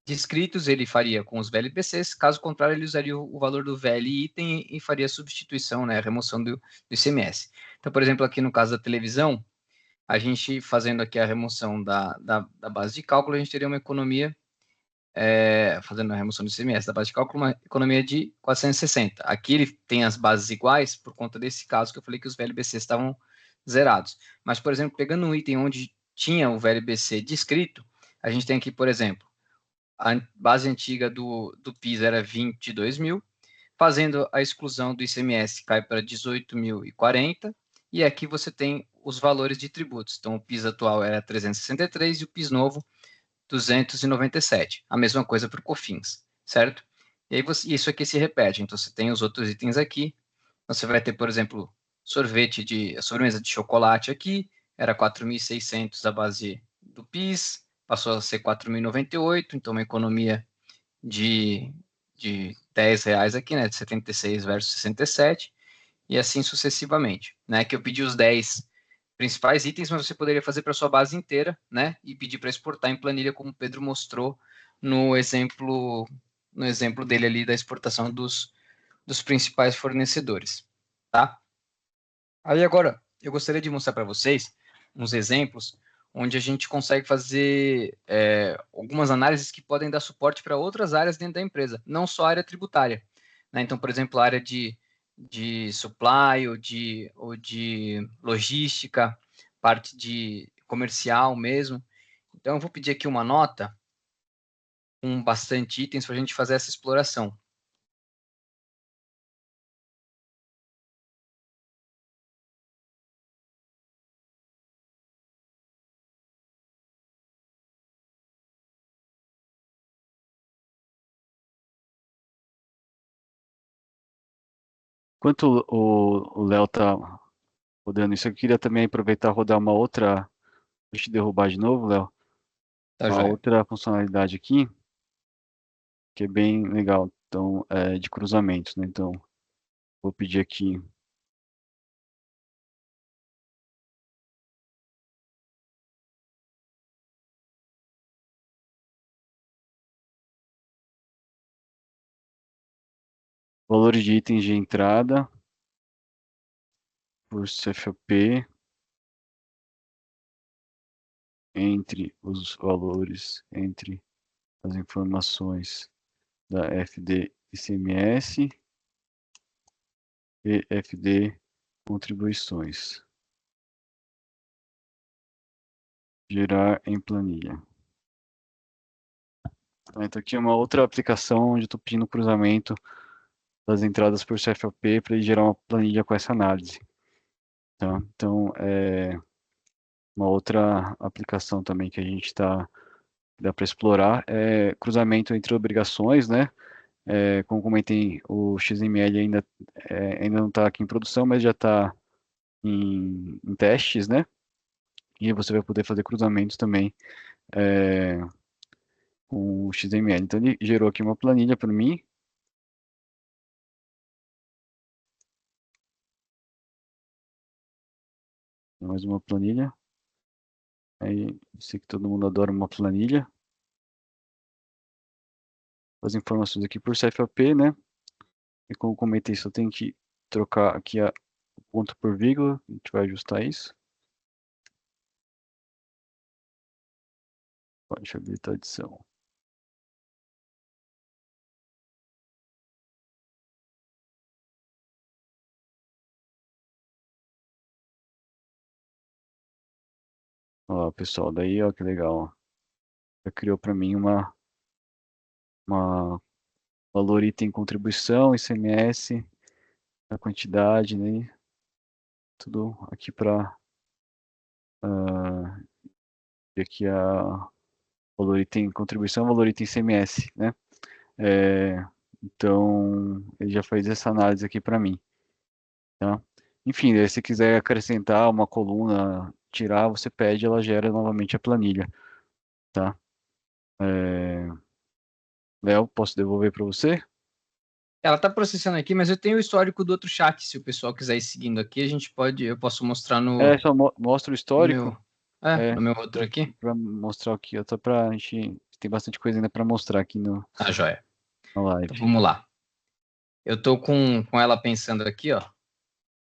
[SPEAKER 4] descritos, ele faria com os VLBCs, caso contrário, ele usaria o valor do VL item e faria a substituição, né, a remoção do ICMS. Então, por exemplo, aqui no caso da televisão, a gente fazendo aqui a remoção da base de cálculo, a gente teria uma economia, fazendo a remoção do ICMS da base de cálculo, uma economia de 460. Aqui ele tem as bases iguais por conta desse caso que eu falei que os VLBCs estavam zerados. Mas, por exemplo, pegando um item onde tinha o VLBC descrito, a gente tem aqui, por exemplo, a base antiga do PIS era 22 mil, fazendo a exclusão do ICMS cai para 18.040, e aqui você tem os valores de tributos. Então, o PIS atual era 363 e o PIS novo 297. A mesma coisa para o COFINS, certo? E aí isso aqui se repete. Então, você tem os outros itens aqui. Você vai ter, por exemplo, a sobremesa de chocolate aqui, era 4.600 a base do PIS, passou a ser 4.098, então uma economia de R$ 10 aqui, né, de 76 versus 67, e assim sucessivamente, né, que eu pedi os 10 principais itens, mas você poderia fazer para sua base inteira, né, e pedir para exportar em planilha, como o Pedro mostrou no exemplo dele ali da exportação dos principais fornecedores, tá? Aí agora, eu gostaria de mostrar para vocês uns exemplos onde a gente consegue fazer algumas análises que podem dar suporte para outras áreas dentro da empresa, não só a área tributária, né? Então, por exemplo, a área de supply ou de logística, parte de comercial mesmo. Então, eu vou pedir aqui uma nota com bastante itens para a gente fazer essa exploração.
[SPEAKER 1] Enquanto o Léo tá rodando isso, eu queria também aproveitar e rodar uma outra. Deixa eu derrubar de novo, Léo.
[SPEAKER 4] Tá,
[SPEAKER 1] Uma
[SPEAKER 4] joia?
[SPEAKER 1] outra funcionalidade aqui, que é bem legal. Então, de cruzamentos, né? Então, vou pedir aqui. Valores de itens de entrada por CFOP entre os valores, entre as informações da FD ICMS e FD contribuições. Gerar em planilha. Então aqui é uma outra aplicação onde eu estou pedindo cruzamento das entradas por CFOP para ele gerar uma planilha com essa análise. Tá? Então, uma outra aplicação também que a gente dá para explorar é cruzamento entre obrigações, né? Como comentei, o XML ainda não está aqui em produção, mas já está em testes, né? E você vai poder fazer cruzamentos também com o XML. Então ele gerou aqui uma planilha para mim. Mais uma planilha. Aí, sei que todo mundo adora uma planilha. As informações aqui por CFOP, né? E como comentei, só tem que trocar aqui o ponto por vírgula. A gente vai ajustar isso. Deixa eu habilitar a edição. Olha lá, pessoal, daí ó que legal. Ó. Já criou para mim uma valor item contribuição, ICMS, a quantidade, né? Tudo aqui para aqui a valor item contribuição, valor item ICMS, né? Então ele já fez essa análise aqui para mim, tá? Enfim, se você quiser acrescentar uma coluna, tirar, você pede, ela gera novamente a planilha, tá? Léo, posso devolver para você?
[SPEAKER 4] Ela tá processando aqui, mas eu tenho o histórico do outro chat. Se o pessoal quiser ir seguindo aqui, eu posso mostrar
[SPEAKER 1] Só mostra o histórico.
[SPEAKER 4] no meu outro aqui.
[SPEAKER 1] Para mostrar aqui, só para a gente tem bastante coisa ainda para mostrar aqui
[SPEAKER 4] Ah, joia.
[SPEAKER 1] na live.
[SPEAKER 4] Então vamos lá. Eu tô com ela pensando aqui, ó.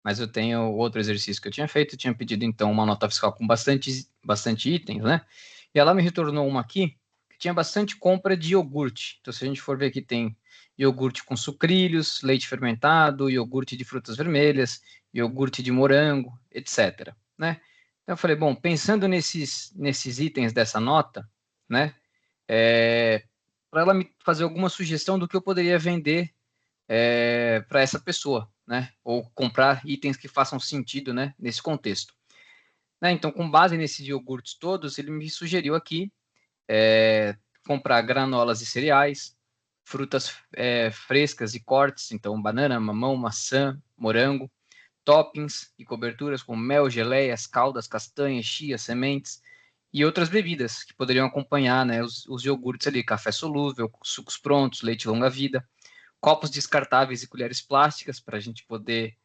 [SPEAKER 4] Mas eu tenho outro exercício que eu tinha feito. Eu tinha pedido então uma nota fiscal com bastante itens, né? E ela me retornou uma aqui que tinha bastante compra de iogurte. Então, se a gente for ver aqui, tem iogurte com sucrilhos, leite fermentado, iogurte de frutas vermelhas, iogurte de morango, etc. Né? Então, eu falei, bom, pensando nesses itens dessa nota, né? Para ela me fazer alguma sugestão do que eu poderia vender para essa pessoa, né? Ou comprar itens que façam sentido, né? Nesse contexto. Né? Então, com base nesses iogurtes todos, ele me sugeriu aqui comprar granolas e cereais, frutas frescas e cortes, então banana, mamão, maçã, morango, toppings e coberturas como mel, geleias, caldas, castanhas, chia, sementes e outras bebidas que poderiam acompanhar, né, os iogurtes ali, café solúvel, sucos prontos, leite longa-vida, copos descartáveis e colheres plásticas para a gente poder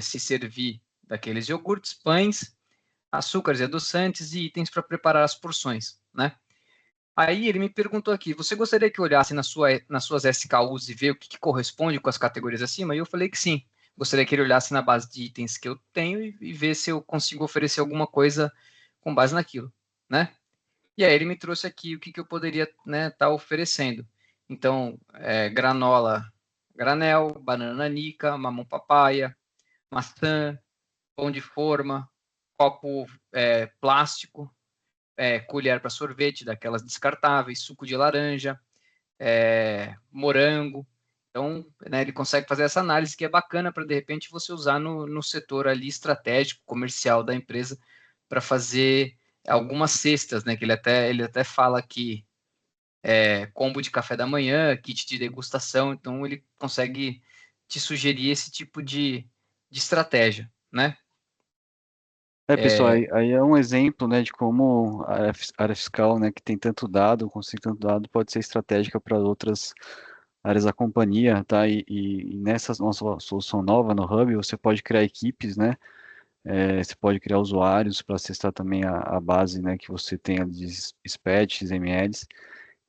[SPEAKER 4] se servir daqueles iogurtes, pães, açúcares e adoçantes e itens para preparar as porções, né? Aí ele me perguntou aqui, você gostaria que eu olhasse nas suas SKUs e ver o que corresponde com as categorias acima? E eu falei que sim. Gostaria que ele olhasse na base de itens que eu tenho e ver se eu consigo oferecer alguma coisa com base naquilo, né? E aí ele me trouxe aqui o que eu poderia, né, tá oferecendo. Então, granola, granel, banana nanica, mamão papaya, maçã, pão de forma, copo plástico, colher para sorvete, daquelas descartáveis, suco de laranja, morango. Então, né, ele consegue fazer essa análise que é bacana para, de repente, você usar no setor ali estratégico, comercial da empresa, para fazer algumas cestas, né? Que ele até fala que combo de café da manhã, kit de degustação, então ele consegue te sugerir esse tipo de estratégia, né?
[SPEAKER 1] Pessoal, aí é um exemplo, né, de como a área fiscal, né, que tem tanto dado, consegue tanto dado, pode ser estratégica para outras áreas da companhia, tá? E nessa nossa solução nova no Hub, você pode criar equipes, né? Você pode criar usuários para acessar também a base, né, que você tem ali de SPED, XMLs,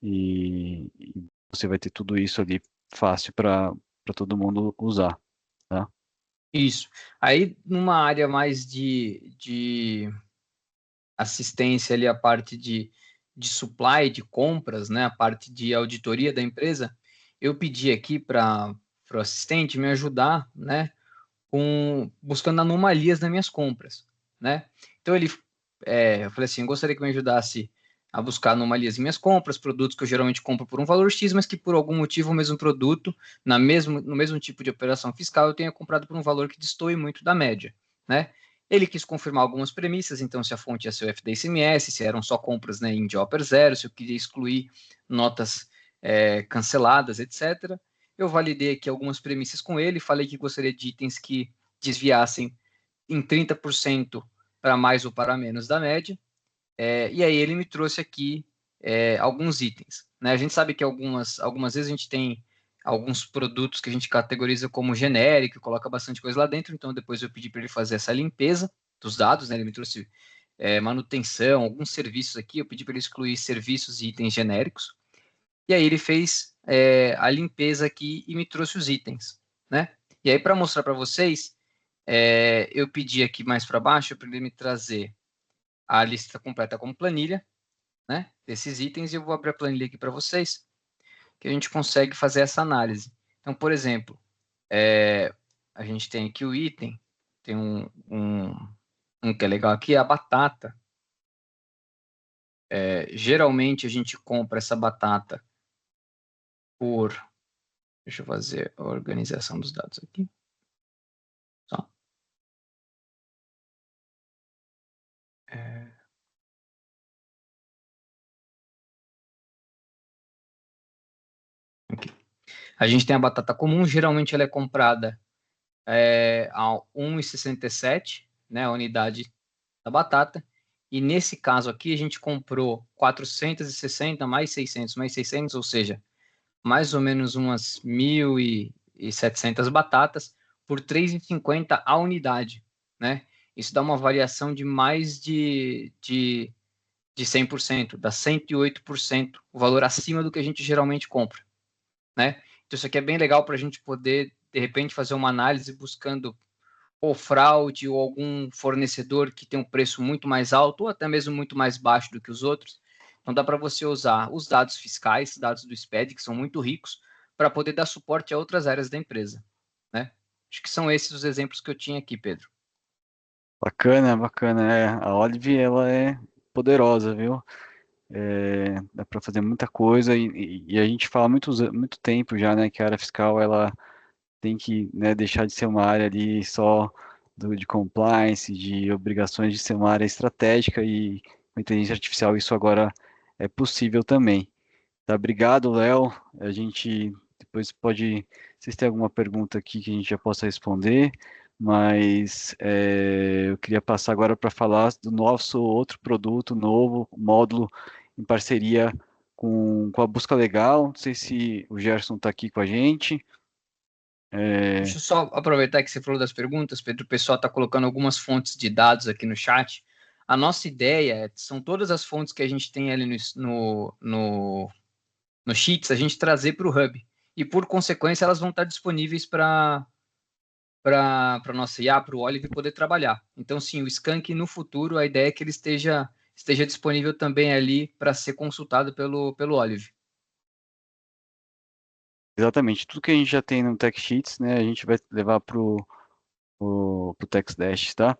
[SPEAKER 1] e você vai ter tudo isso ali fácil para todo mundo usar, tá?
[SPEAKER 4] Isso. Aí, numa área mais de assistência ali, a parte de supply, de compras, né, a parte de auditoria da empresa, eu pedi aqui para o assistente me ajudar, né, buscando anomalias nas minhas compras, né? Então eu falei assim, gostaria que me ajudasse a buscar anomalias em minhas compras, produtos que eu geralmente compro por um valor X, mas que por algum motivo o mesmo produto, no mesmo tipo de operação fiscal, eu tenha comprado por um valor que destoe muito da média, né? Ele quis confirmar algumas premissas, então se a fonte ia ser o FDICMS, se eram só compras, né, em Jopper zero, se eu queria excluir notas canceladas, etc. Eu validei aqui algumas premissas com ele, falei que gostaria de itens que desviassem em 30% para mais ou para menos da média, e aí ele me trouxe aqui alguns itens, né? A gente sabe que algumas vezes a gente tem alguns produtos que a gente categoriza como genérico, coloca bastante coisa lá dentro, então depois eu pedi para ele fazer essa limpeza dos dados, né? Ele me trouxe manutenção, alguns serviços aqui, eu pedi para ele excluir serviços e itens genéricos, e aí ele fez a limpeza aqui e me trouxe os itens, né? E aí, para mostrar para vocês, eu pedi aqui mais para baixo para ele me trazer a lista completa como planilha, né? Desses itens, e eu vou abrir a planilha aqui para vocês, que a gente consegue fazer essa análise. Então, por exemplo, a gente tem aqui o item, tem um que é legal aqui, é a batata. Geralmente a gente compra essa batata por. Deixa eu fazer a organização dos dados aqui. Só. Aqui. A gente tem a batata comum, geralmente ela é comprada a R$ 1,67, né, a unidade da batata. E nesse caso aqui, a gente comprou 460 mais 600, ou seja, mais ou menos umas 1.700 batatas por R$ 3,50 a unidade, né? Isso dá uma variação de mais de 100%, dá 108%, o valor acima do que a gente geralmente compra, né? Então isso aqui é bem legal para a gente poder, de repente, fazer uma análise buscando ou fraude ou algum fornecedor que tem um preço muito mais alto ou até mesmo muito mais baixo do que os outros. Então dá para você usar os dados fiscais, dados do SPED, que são muito ricos, para poder dar suporte a outras áreas da empresa, né? Acho que são esses os exemplos que eu tinha aqui, Pedro.
[SPEAKER 1] Bacana, bacana. A Olive, ela é poderosa, viu? Dá para fazer muita coisa e a gente fala muito tempo já, né, que a área fiscal, ela tem que, né, deixar de ser uma área ali só de compliance, de obrigações, de ser uma área estratégica, e com inteligência artificial isso agora é possível também. Tá, obrigado, Léo. A gente depois pode, se tem alguma pergunta aqui que a gente já possa responder, mas eu queria passar agora para falar do nosso outro produto novo, módulo em parceria com a Busca Legal. Não sei se o Gerson está aqui com a gente.
[SPEAKER 4] Deixa eu só aproveitar que você falou das perguntas, Pedro. O pessoal está colocando algumas fontes de dados aqui no chat. A nossa ideia são todas as fontes que a gente tem ali no Sheets, a gente trazer para o Hub. E, por consequência, elas vão estar disponíveis para a nossa IA, para o Olive poder trabalhar. Então, sim, o Skank, no futuro, a ideia é que ele esteja disponível também ali para ser consultado pelo Olive.
[SPEAKER 1] Exatamente, tudo que a gente já tem no Tech Sheets, né, a gente vai levar para o TextDash, tá?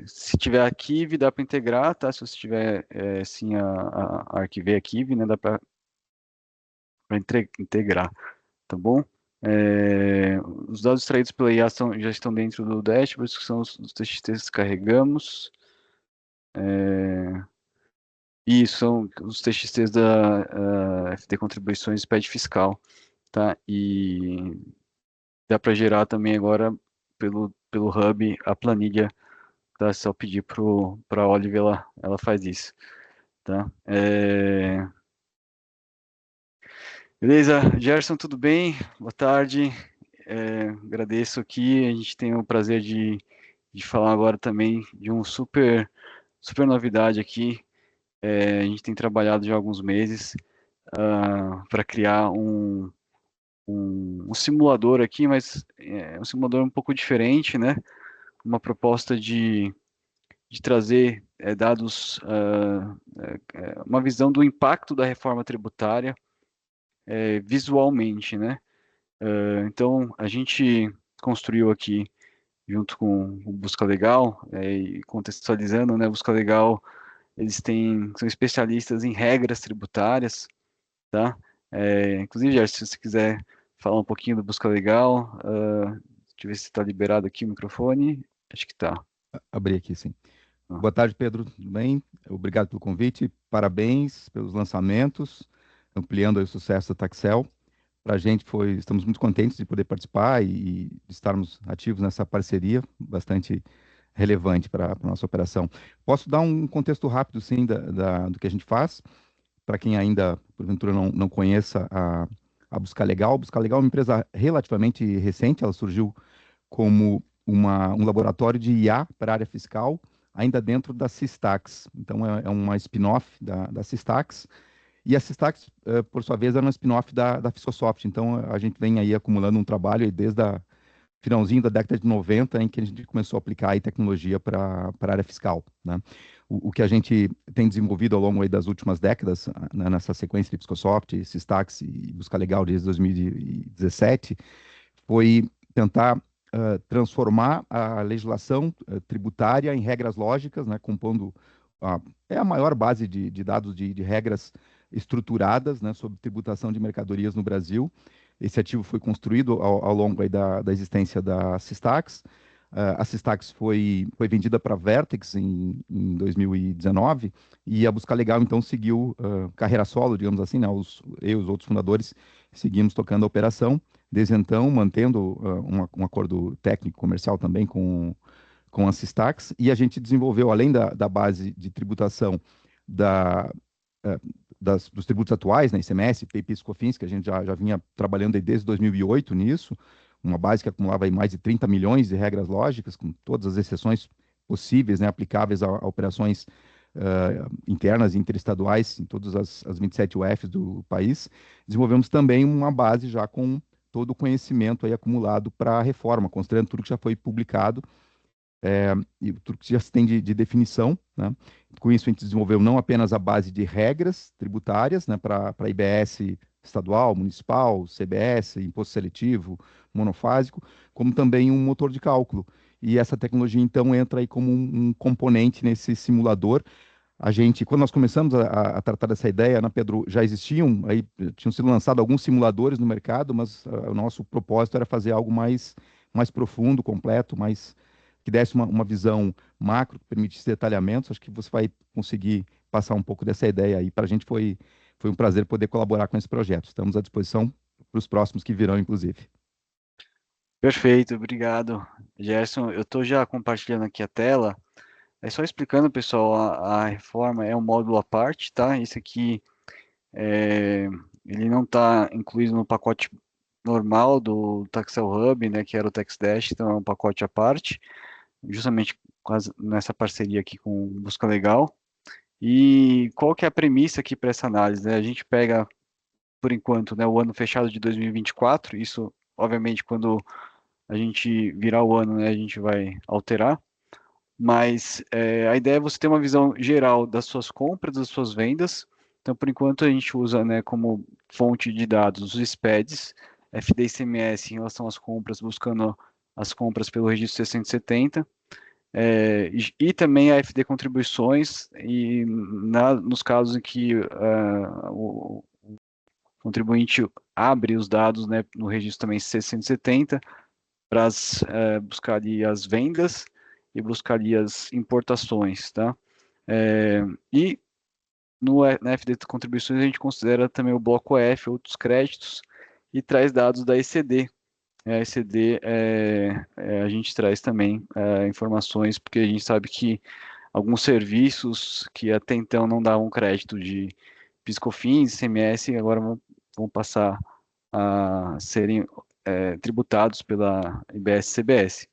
[SPEAKER 1] Se tiver a Kiwi, dá para integrar, tá? Se você tiver sim a Archivei a Kiwi, né, dá para integrar, tá bom? Os dados extraídos pela IA já estão dentro do dashboard, que são os TXTs que carregamos. E são os TXTs da FD Contribuições PED Fiscal, tá? E dá para gerar também agora pelo Hub a planilha, tá? Só pedir para a Olive, ela faz isso, tá? Beleza, Gerson, tudo bem? Boa tarde. Agradeço aqui. A gente tem o prazer de falar agora também de um super novidade aqui. A gente tem trabalhado já há alguns meses para criar um simulador aqui, mas um simulador um pouco diferente, né? Uma proposta de trazer dados, uma visão do impacto da reforma tributária visualmente, né? Então, a gente construiu aqui, junto com o Busca Legal, e contextualizando, né? O Busca Legal, são especialistas em regras tributárias, tá? Inclusive, Gerson, se você quiser falar um pouquinho do Busca Legal, deixa eu ver se está liberado aqui o microfone. Acho que está.
[SPEAKER 5] Abri aqui, sim. Boa tarde, Pedro. Tudo bem? Obrigado pelo convite. Parabéns pelos lançamentos, ampliando aí o sucesso da Taxel. Para a gente estamos muito contentes de poder participar e de estarmos ativos nessa parceria bastante relevante para a nossa operação. Posso dar um contexto rápido, sim, do que a gente faz, para quem ainda, porventura, não conheça a Busca Legal. A Busca Legal é uma empresa relativamente recente, ela surgiu como um laboratório de IA para a área fiscal, ainda dentro da Systax. Então, é uma spin-off da Systax. E a Systax, por sua vez, é uma spin-off da Fiscosoft. Então, a gente vem aí acumulando um trabalho aí desde o finalzinho da década de 90, em que a gente começou a aplicar aí tecnologia para a área fiscal, né? O que a gente tem desenvolvido ao longo aí das últimas décadas, né, nessa sequência de Fiscosoft, Systax e Busca Legal desde 2017, foi tentar transformar a legislação tributária em regras lógicas, né, compondo a maior base de dados de regras estruturadas, né, sobre tributação de mercadorias no Brasil. Esse ativo foi construído ao longo aí da existência da Systax. A Systax foi vendida para a Vertex em 2019 e a Busca Legal, então, seguiu carreira solo, digamos assim, né? Eu e os outros fundadores seguimos tocando a operação. Desde então, mantendo um acordo técnico comercial também com a Systax, e a gente desenvolveu, além da base de tributação eh, dos tributos atuais, né, ICMS, PIS, COFINS, que a gente já vinha trabalhando aí desde 2008 nisso, uma base que acumulava aí mais de 30 milhões de regras lógicas, com todas as exceções possíveis, né, aplicáveis a operações internas e interestaduais em todas as 27 UFs do país. Desenvolvemos também uma base já com todo o conhecimento aí acumulado para a reforma, considerando tudo que já foi publicado e tudo que já se tem de definição, né? Com isso, a gente desenvolveu não apenas a base de regras tributárias, né, para IBS estadual, municipal, CBS, imposto seletivo, monofásico, como também um motor de cálculo. E essa tecnologia, então, entra aí como um componente nesse simulador. quando nós começamos a tratar dessa ideia, né, Pedro, já tinham sido lançados alguns simuladores no mercado, mas o nosso propósito era fazer algo mais profundo, completo, que desse uma visão macro, que permitisse detalhamentos. Acho que você vai conseguir passar um pouco dessa ideia aí. Para a gente foi um prazer poder colaborar com esse projeto. Estamos à disposição para os próximos que virão, inclusive.
[SPEAKER 1] Perfeito, obrigado, Gerson. Eu estou já compartilhando aqui a tela. É só explicando, pessoal, a reforma é um módulo à parte, tá? Esse aqui, ele não está incluído no pacote normal do Taxel Hub, né, que era o TexDash, então é um pacote à parte, justamente nessa parceria aqui com o Busca Legal. E qual que é a premissa aqui para essa análise, né? A gente pega, por enquanto, né, o ano fechado de 2024, isso, obviamente, quando a gente virar o ano, né, a gente vai alterar, mas a ideia é você ter uma visão geral das suas compras, das suas vendas. Então, por enquanto, a gente usa, né, como fonte de dados os SPEDs, FD e CMS em relação às compras, buscando as compras pelo registro 670, e também a FD contribuições, e nos casos em que o contribuinte abre os dados, né, no registro também 670, para buscar ali as vendas e buscar ali as importações, tá? E na FD de contribuições a gente considera também o bloco F, outros créditos, e traz dados da ECD. A ECD a gente traz também informações, porque a gente sabe que alguns serviços que até então não davam crédito de PIS/COFINS, ICMS, agora vão passar a serem tributados pela IBS-CBS.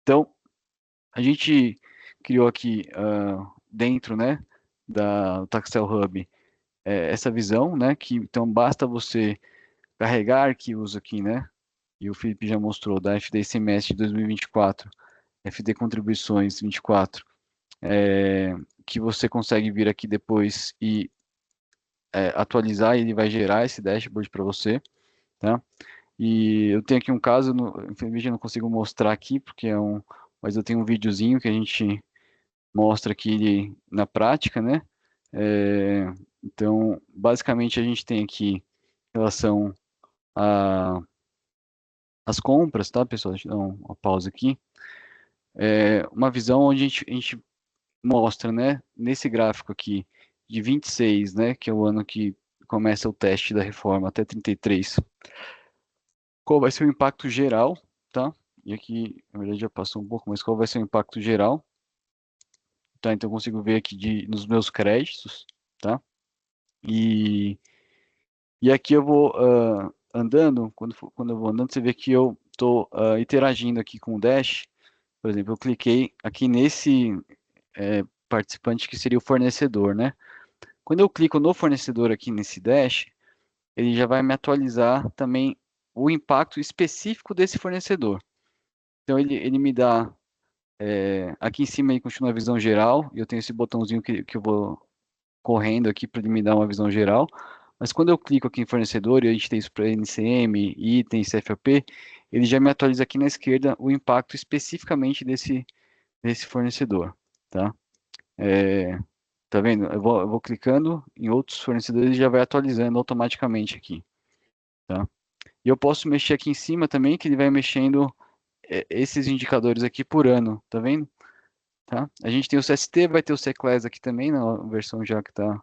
[SPEAKER 1] Então, a gente criou aqui dentro, né, do Taxel Hub essa visão, né, que então basta você carregar arquivos aqui, né, e o Felipe já mostrou, da FD ICMS de 2024, FD Contribuições 24, que você consegue vir aqui depois e atualizar, e ele vai gerar esse dashboard para você, tá? E eu tenho aqui um caso, infelizmente eu não consigo mostrar aqui, porque mas eu tenho um videozinho que a gente mostra aqui na prática, né? Então, basicamente a gente tem aqui em relação às compras, tá, pessoal? Deixa eu dar uma pausa aqui. Uma visão onde a gente mostra, né, nesse gráfico aqui, de 26, né, que é o ano que começa o teste da reforma, até 33, qual vai ser o impacto geral, tá? E aqui, na verdade, já passou um pouco, mas qual vai ser o impacto geral? Tá, então eu consigo ver aqui nos meus créditos, tá? E aqui eu vou andando, quando eu vou andando, você vê que eu estou interagindo aqui com o Dash. Por exemplo, eu cliquei aqui nesse participante que seria o fornecedor, né? Quando eu clico no fornecedor aqui nesse Dash, ele já vai me atualizar também o impacto específico desse fornecedor. Então ele me dá, aqui em cima ele continua a visão geral, e eu tenho esse botãozinho que eu vou correndo aqui para ele me dar uma visão geral, mas quando eu clico aqui em fornecedor, e a gente tem isso para NCM, itens, CFOP, ele já me atualiza aqui na esquerda o impacto especificamente desse fornecedor, tá? Tá vendo? Eu vou clicando em outros fornecedores e já vai atualizando automaticamente aqui, tá? E eu posso mexer aqui em cima também, que ele vai mexendo esses indicadores aqui por ano, tá vendo? Tá? A gente tem o CST, vai ter o CClass aqui também, na versão já que tá.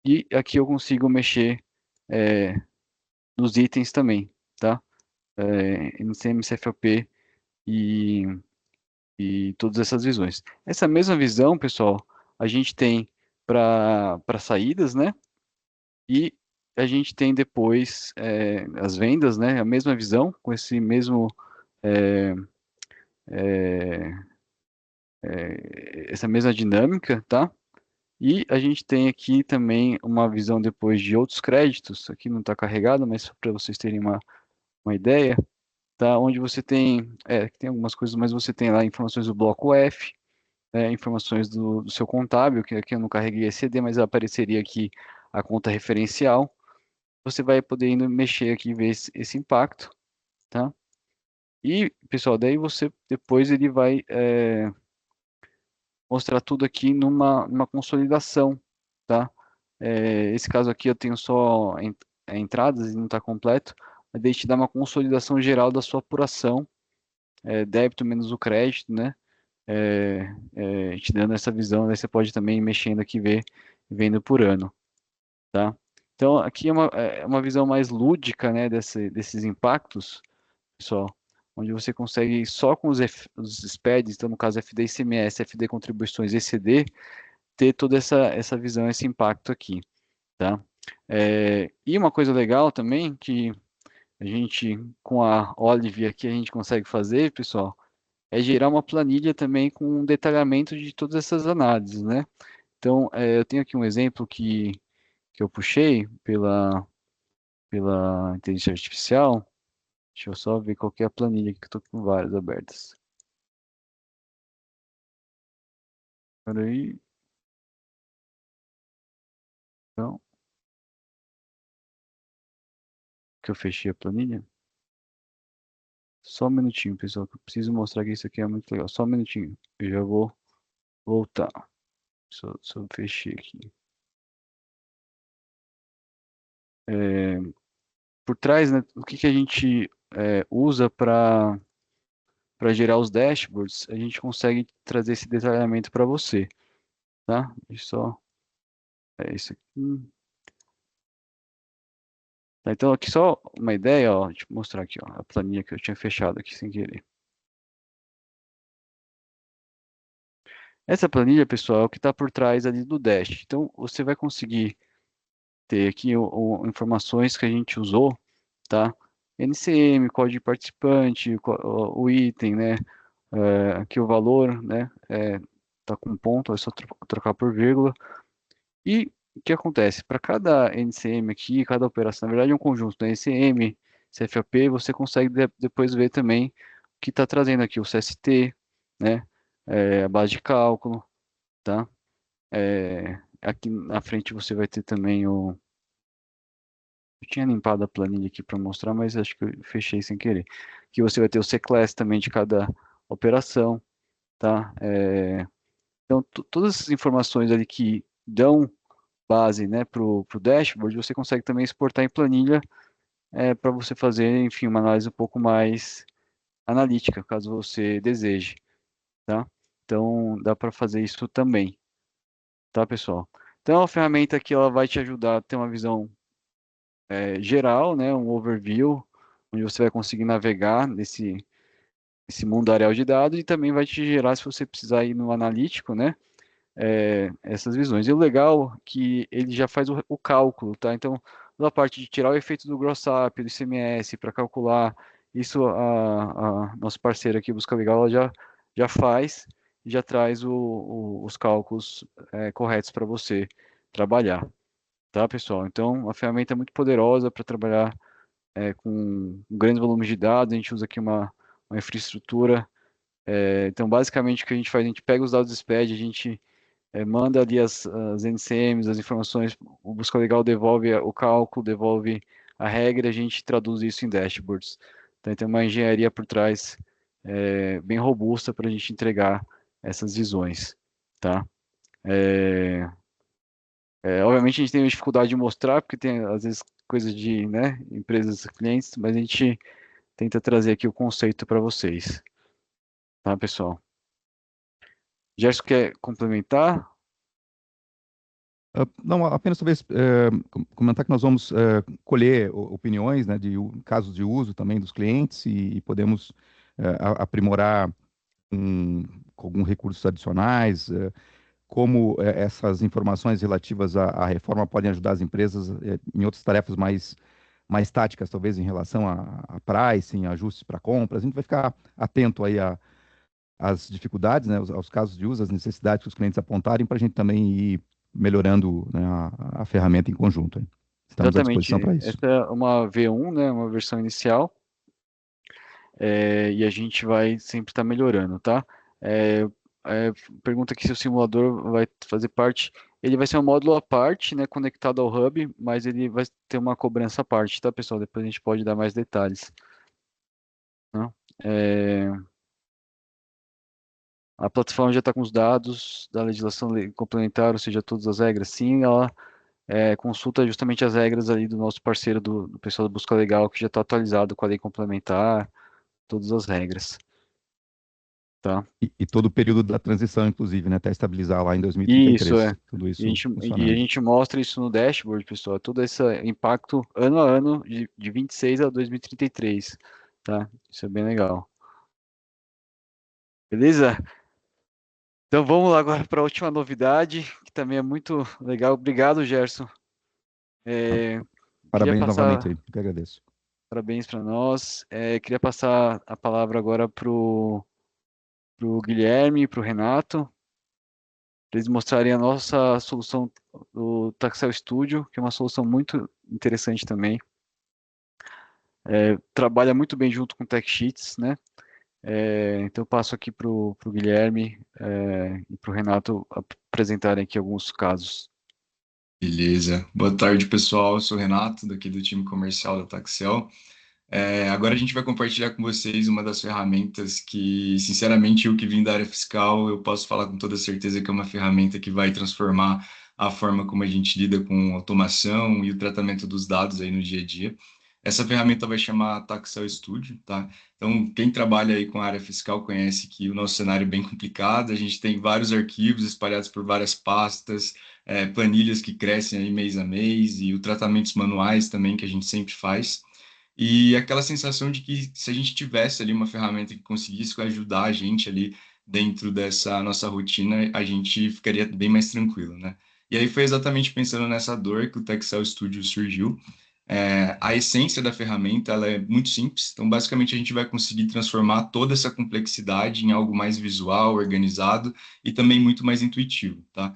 [SPEAKER 1] E aqui eu consigo mexer nos itens também, tá? NCM, CFOP e todas essas visões. Essa mesma visão, pessoal, a gente tem para saídas, né? E a gente tem depois as vendas, né? A mesma visão, com esse mesmo essa mesma dinâmica, tá? E a gente tem aqui também uma visão depois de outros créditos, aqui não está carregado, mas para vocês terem uma ideia, tá? Onde você tem algumas coisas, mas você tem lá informações do bloco F, informações do seu contábil, que aqui eu não carreguei ECD, mas apareceria aqui a conta referencial. Você vai poder indo mexer aqui e ver esse impacto, tá? E, pessoal, daí depois ele vai mostrar tudo aqui numa consolidação, tá? Esse caso aqui eu tenho só entradas e não está completo, mas daí te dá uma consolidação geral da sua apuração, débito menos o crédito, né? Te dando essa visão, aí você pode também ir mexendo aqui, vendo por ano, tá? Então, aqui é uma visão mais lúdica, né, desses impactos, pessoal, onde você consegue só com os SPEDs, então no caso FD ICMS, FD contribuições e ECD, ter toda essa visão, esse impacto aqui, tá? E uma coisa legal também, que a gente, com a Olive aqui, a gente consegue fazer, pessoal, é gerar uma planilha também com um detalhamento de todas essas análises, né? Então, eu tenho aqui um exemplo que eu puxei pela inteligência artificial. Deixa eu só ver qual que é a planilha aqui, que eu estou com várias abertas. Espera aí. Então, que eu fechei a planilha. Só um minutinho, pessoal, que eu preciso mostrar que isso aqui é muito legal. Só um minutinho, eu já vou voltar. Só fechei aqui. Por trás, né, o que a gente usa para gerar os dashboards, a gente consegue trazer esse detalhamento para você, tá? Deixa eu só isso aqui. Tá, então aqui só uma ideia, ó, deixa eu mostrar aqui, ó, a planilha que eu tinha fechado aqui sem querer. Essa planilha, pessoal, é o que está por trás ali do Dash. Então, você vai conseguir ter aqui informações que a gente usou, tá? NCM, código de participante, o item, né? Aqui o valor, né? Tá com ponto, é só trocar por vírgula. E o que acontece? Para cada NCM aqui, cada operação, na verdade é um conjunto, né? NCM, CFAP, você consegue depois ver também o que está trazendo aqui, o CST, né? A base de cálculo, tá? Aqui na frente você vai ter também o... Eu tinha limpado a planilha aqui para mostrar, mas acho que eu fechei sem querer. Aqui você vai ter o C-Class também de cada operação, tá? Então, todas essas informações ali que dão base, né, para o dashboard, você consegue também exportar em planilha para você fazer, enfim, uma análise um pouco mais analítica, caso você deseje, tá? Então, dá para fazer isso também, tá, pessoal? Então, a ferramenta aqui, ela vai te ajudar a ter uma visão geral, né, um overview, onde você vai conseguir navegar nesse mundo areal de dados e também vai te gerar, se você precisar ir no analítico, né, essas visões. E o legal é que ele já faz o cálculo, tá? Então, na parte de tirar o efeito do gross up, do ICMS, para calcular, isso a nossa parceira aqui, Busca Legal, ela já faz e já traz os cálculos corretos para você trabalhar, tá, pessoal? Então, a ferramenta é muito poderosa para trabalhar com grandes volumes de dados, a gente usa aqui uma infraestrutura. Então, basicamente, o que a gente faz, a gente pega os dados do SPED, a gente manda ali as NCMs, as informações, o Busca Legal devolve o cálculo, devolve a regra, a gente traduz isso em dashboards. Então, tem uma engenharia por trás bem robusta para a gente entregar essas visões, tá? Obviamente a gente tem dificuldade de mostrar, porque tem às vezes coisas de, né, empresas clientes, mas a gente tenta trazer aqui o conceito para vocês, tá, pessoal? Gerson quer complementar?
[SPEAKER 5] Não, apenas talvez comentar que nós vamos colher opiniões, né, de casos de uso também dos clientes e podemos aprimorar com alguns recursos adicionais, como essas informações relativas à reforma podem ajudar as empresas em outras tarefas mais táticas, talvez em relação a pricing, ajustes para compras. A gente vai ficar atento aí às dificuldades, né, aos casos de uso, às necessidades que os clientes apontarem, para a gente também ir melhorando, né, a ferramenta em conjunto. Hein? Estamos à disposição
[SPEAKER 1] Exatamente.
[SPEAKER 5] para isso.
[SPEAKER 1] Essa é uma V1, né, uma versão inicial, e a gente vai sempre estar melhorando, tá? É, pergunta aqui se o simulador vai fazer parte. Ele vai ser um módulo à parte, né, conectado ao hub, mas ele vai ter uma cobrança à parte, tá, pessoal? Depois a gente pode dar mais detalhes, né? A plataforma já está com os dados da legislação complementar, ou seja, todas as regras. Sim, ela consulta justamente as regras ali do nosso parceiro, do pessoal da busca legal, que já está atualizado com a lei complementar, todas as regras. Tá?
[SPEAKER 5] E todo o período da transição, inclusive, né? Até estabilizar lá em
[SPEAKER 1] Isso,
[SPEAKER 5] 2033. Tudo
[SPEAKER 1] E
[SPEAKER 5] isso
[SPEAKER 1] a gente, e a
[SPEAKER 5] funcionando.
[SPEAKER 1] gente mostra isso no dashboard, pessoal, todo esse impacto ano a ano, de 26 a 2033, tá? Isso é bem legal. Beleza? Então vamos lá agora para a última novidade, que também é muito legal. Obrigado, Gerson. Queria
[SPEAKER 5] Parabéns novamente
[SPEAKER 1] passar
[SPEAKER 5] aí, eu que agradeço.
[SPEAKER 1] parabéns para nós. Queria passar a palavra agora para o Guilherme e para o Renato, para eles mostrarem a nossa solução do Taxel Studio, que é uma solução muito interessante também. Trabalha muito bem junto com o TechSheets, né? Então eu passo aqui para o Guilherme e para o Renato apresentarem aqui alguns casos.
[SPEAKER 6] Beleza. Boa tarde, pessoal. Eu sou o Renato, daqui do time comercial da Taxel. Agora a gente vai compartilhar com vocês uma das ferramentas que, sinceramente, eu que vim da área fiscal, eu posso falar com toda certeza que é uma ferramenta que vai transformar a forma como a gente lida com automação e o tratamento dos dados aí no dia a dia. Essa ferramenta vai chamar Taxel Studio, tá? Então, quem trabalha aí com a área fiscal conhece que o nosso cenário é bem complicado, a gente tem vários arquivos espalhados por várias pastas, planilhas que crescem aí mês a mês e os tratamentos manuais também que a gente sempre faz. E aquela sensação de que se a gente tivesse ali uma ferramenta que conseguisse ajudar a gente ali dentro dessa nossa rotina, a gente ficaria bem mais tranquilo, né? E aí foi exatamente pensando nessa dor que o Taxel Studio surgiu. A essência da ferramenta ela é muito simples, então basicamente a gente vai conseguir transformar toda essa complexidade em algo mais visual, organizado e também muito mais intuitivo, tá?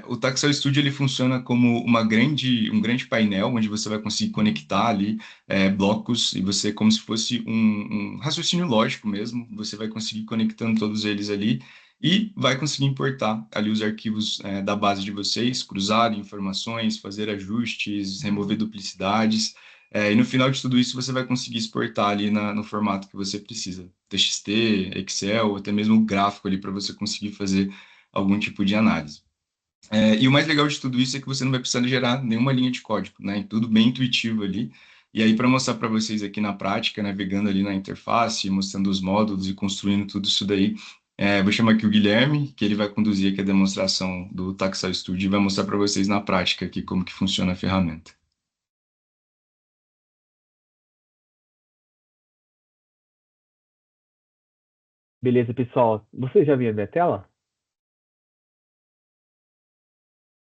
[SPEAKER 6] O Taxel Studio ele funciona como um grande painel onde você vai conseguir conectar ali blocos e você, como se fosse um raciocínio lógico mesmo, você vai conseguir conectando todos eles ali e vai conseguir importar ali os arquivos da base de vocês, cruzar informações, fazer ajustes, remover duplicidades, e no final de tudo isso você vai conseguir exportar ali no formato que você precisa, TXT, Excel, ou até mesmo gráfico ali para você conseguir fazer algum tipo de análise. E o mais legal de tudo isso é que você não vai precisar gerar nenhuma linha de código, né? Tudo bem intuitivo ali. E aí, para mostrar para vocês aqui na prática, navegando ali na interface, mostrando os módulos e construindo tudo isso daí, vou chamar aqui o Guilherme, que ele vai conduzir aqui a demonstração do Taxel Studio e vai mostrar para vocês na prática aqui como que funciona a ferramenta.
[SPEAKER 7] Beleza, pessoal. Você já viu a minha tela?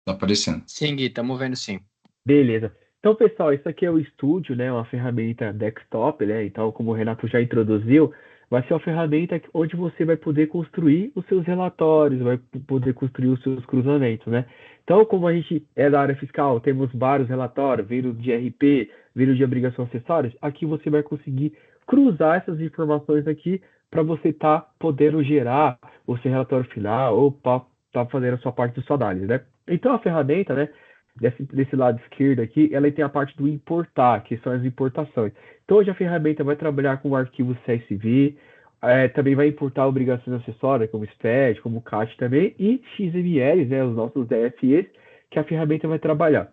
[SPEAKER 6] Tá aparecendo.
[SPEAKER 4] Sim, Gui, estamos vendo sim.
[SPEAKER 7] Beleza. Então, pessoal, isso aqui é o Studio, né? Uma ferramenta desktop, né? Então, como o Renato já introduziu, vai ser uma ferramenta onde você vai poder construir os seus relatórios, vai poder construir os seus cruzamentos, né? Então, como a gente é da área fiscal, temos vários relatórios, vindo de RP, vindo de obrigações acessórias, aqui você vai conseguir cruzar essas informações aqui para você estar podendo gerar o seu relatório final ou para estar fazendo a sua parte de sua análise, né? Então, a ferramenta, né? Desse lado esquerdo aqui, ela tem a parte do importar, que são as importações. Então, hoje a ferramenta vai trabalhar com o arquivo CSV, também vai importar obrigações acessórias, como SPED, como CAT também, e XMLs, né, os nossos DFEs, que a ferramenta vai trabalhar.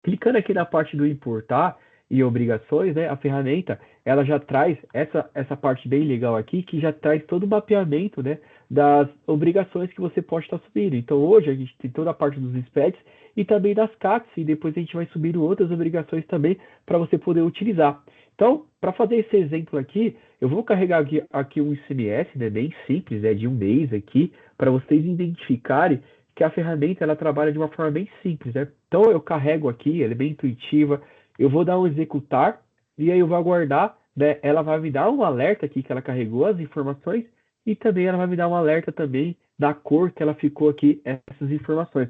[SPEAKER 7] Clicando aqui na parte do importar e obrigações, né, a ferramenta, ela já traz essa parte bem legal aqui, que já traz todo o mapeamento, né, das obrigações que você pode estar subindo. Então, hoje a gente tem toda a parte dos SPEDs e também das CATs, e depois a gente vai subir outras obrigações também para você poder utilizar. Então, para fazer esse exemplo aqui, eu vou carregar aqui um ICMS, né, bem simples, de um mês aqui, para vocês identificarem que a ferramenta ela trabalha de uma forma bem simples, né? Então eu carrego aqui, ela é bem intuitiva, eu vou dar um executar e aí eu vou aguardar, né? Ela vai me dar um alerta aqui que ela carregou as informações e também ela vai me dar um alerta também da cor que ela ficou aqui essas informações.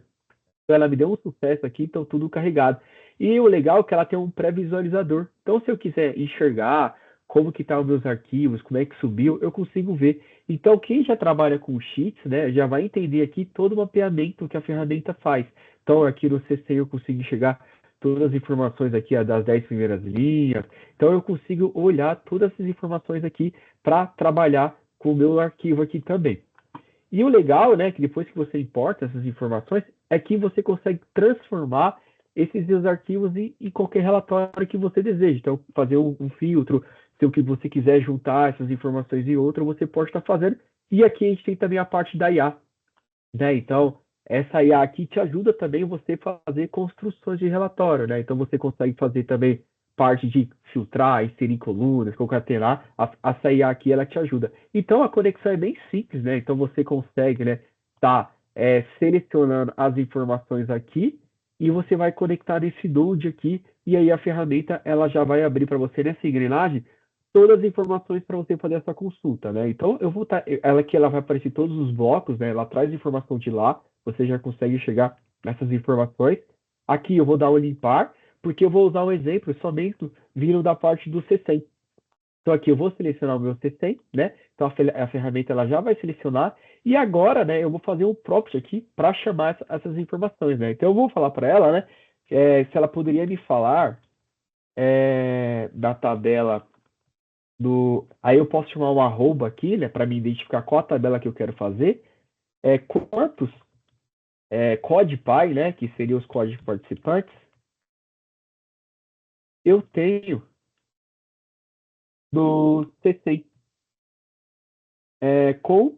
[SPEAKER 7] Então ela me deu um sucesso aqui, então tudo carregado. E o legal é que ela tem um pré-visualizador. Então se eu quiser enxergar como que tá os meus arquivos, como é que subiu, eu consigo ver. Então, quem já trabalha com Sheets, né, já vai entender aqui todo o mapeamento que a ferramenta faz. Então, aqui no CC eu consigo enxergar todas as informações aqui, das 10 primeiras linhas. Então, eu consigo olhar todas essas informações aqui para trabalhar com o meu arquivo aqui também. E o legal, né, que depois que você importa essas informações, é que você consegue transformar esses seus arquivos em qualquer relatório que você deseje. Então, fazer um filtro, se o que você quiser juntar essas informações em outro, você pode estar fazendo. E aqui a gente tem também a parte da IA, né? Então, essa IA aqui te ajuda também você fazer construções de relatório, né? Então, você consegue fazer também parte de filtrar, inserir colunas, concatenar. Essa IA aqui, ela te ajuda. Então, a conexão é bem simples, né? Então, você consegue, né, selecionando as informações aqui e você vai conectar nesse node aqui e aí a ferramenta, ela já vai abrir para você nessa engrenagem todas as informações para você fazer essa consulta, né? Então, eu vou ela aqui, ela vai aparecer todos os blocos, né? Ela traz informação de lá, você já consegue chegar nessas informações. Aqui eu vou dar o limpar, porque eu vou usar um exemplo somente vindo da parte do C100. Então aqui eu vou selecionar o meu C100, né? Então a ferramenta ela já vai selecionar e agora, né, eu vou fazer um prompt aqui para chamar essas informações, né? Então eu vou falar para ela, né, se ela poderia me falar da tabela do. Aí eu posso chamar um arroba aqui, né, para me identificar qual a tabela que eu quero fazer. Quantos CODPY, né, que seriam os códigos participantes, eu tenho do C100 com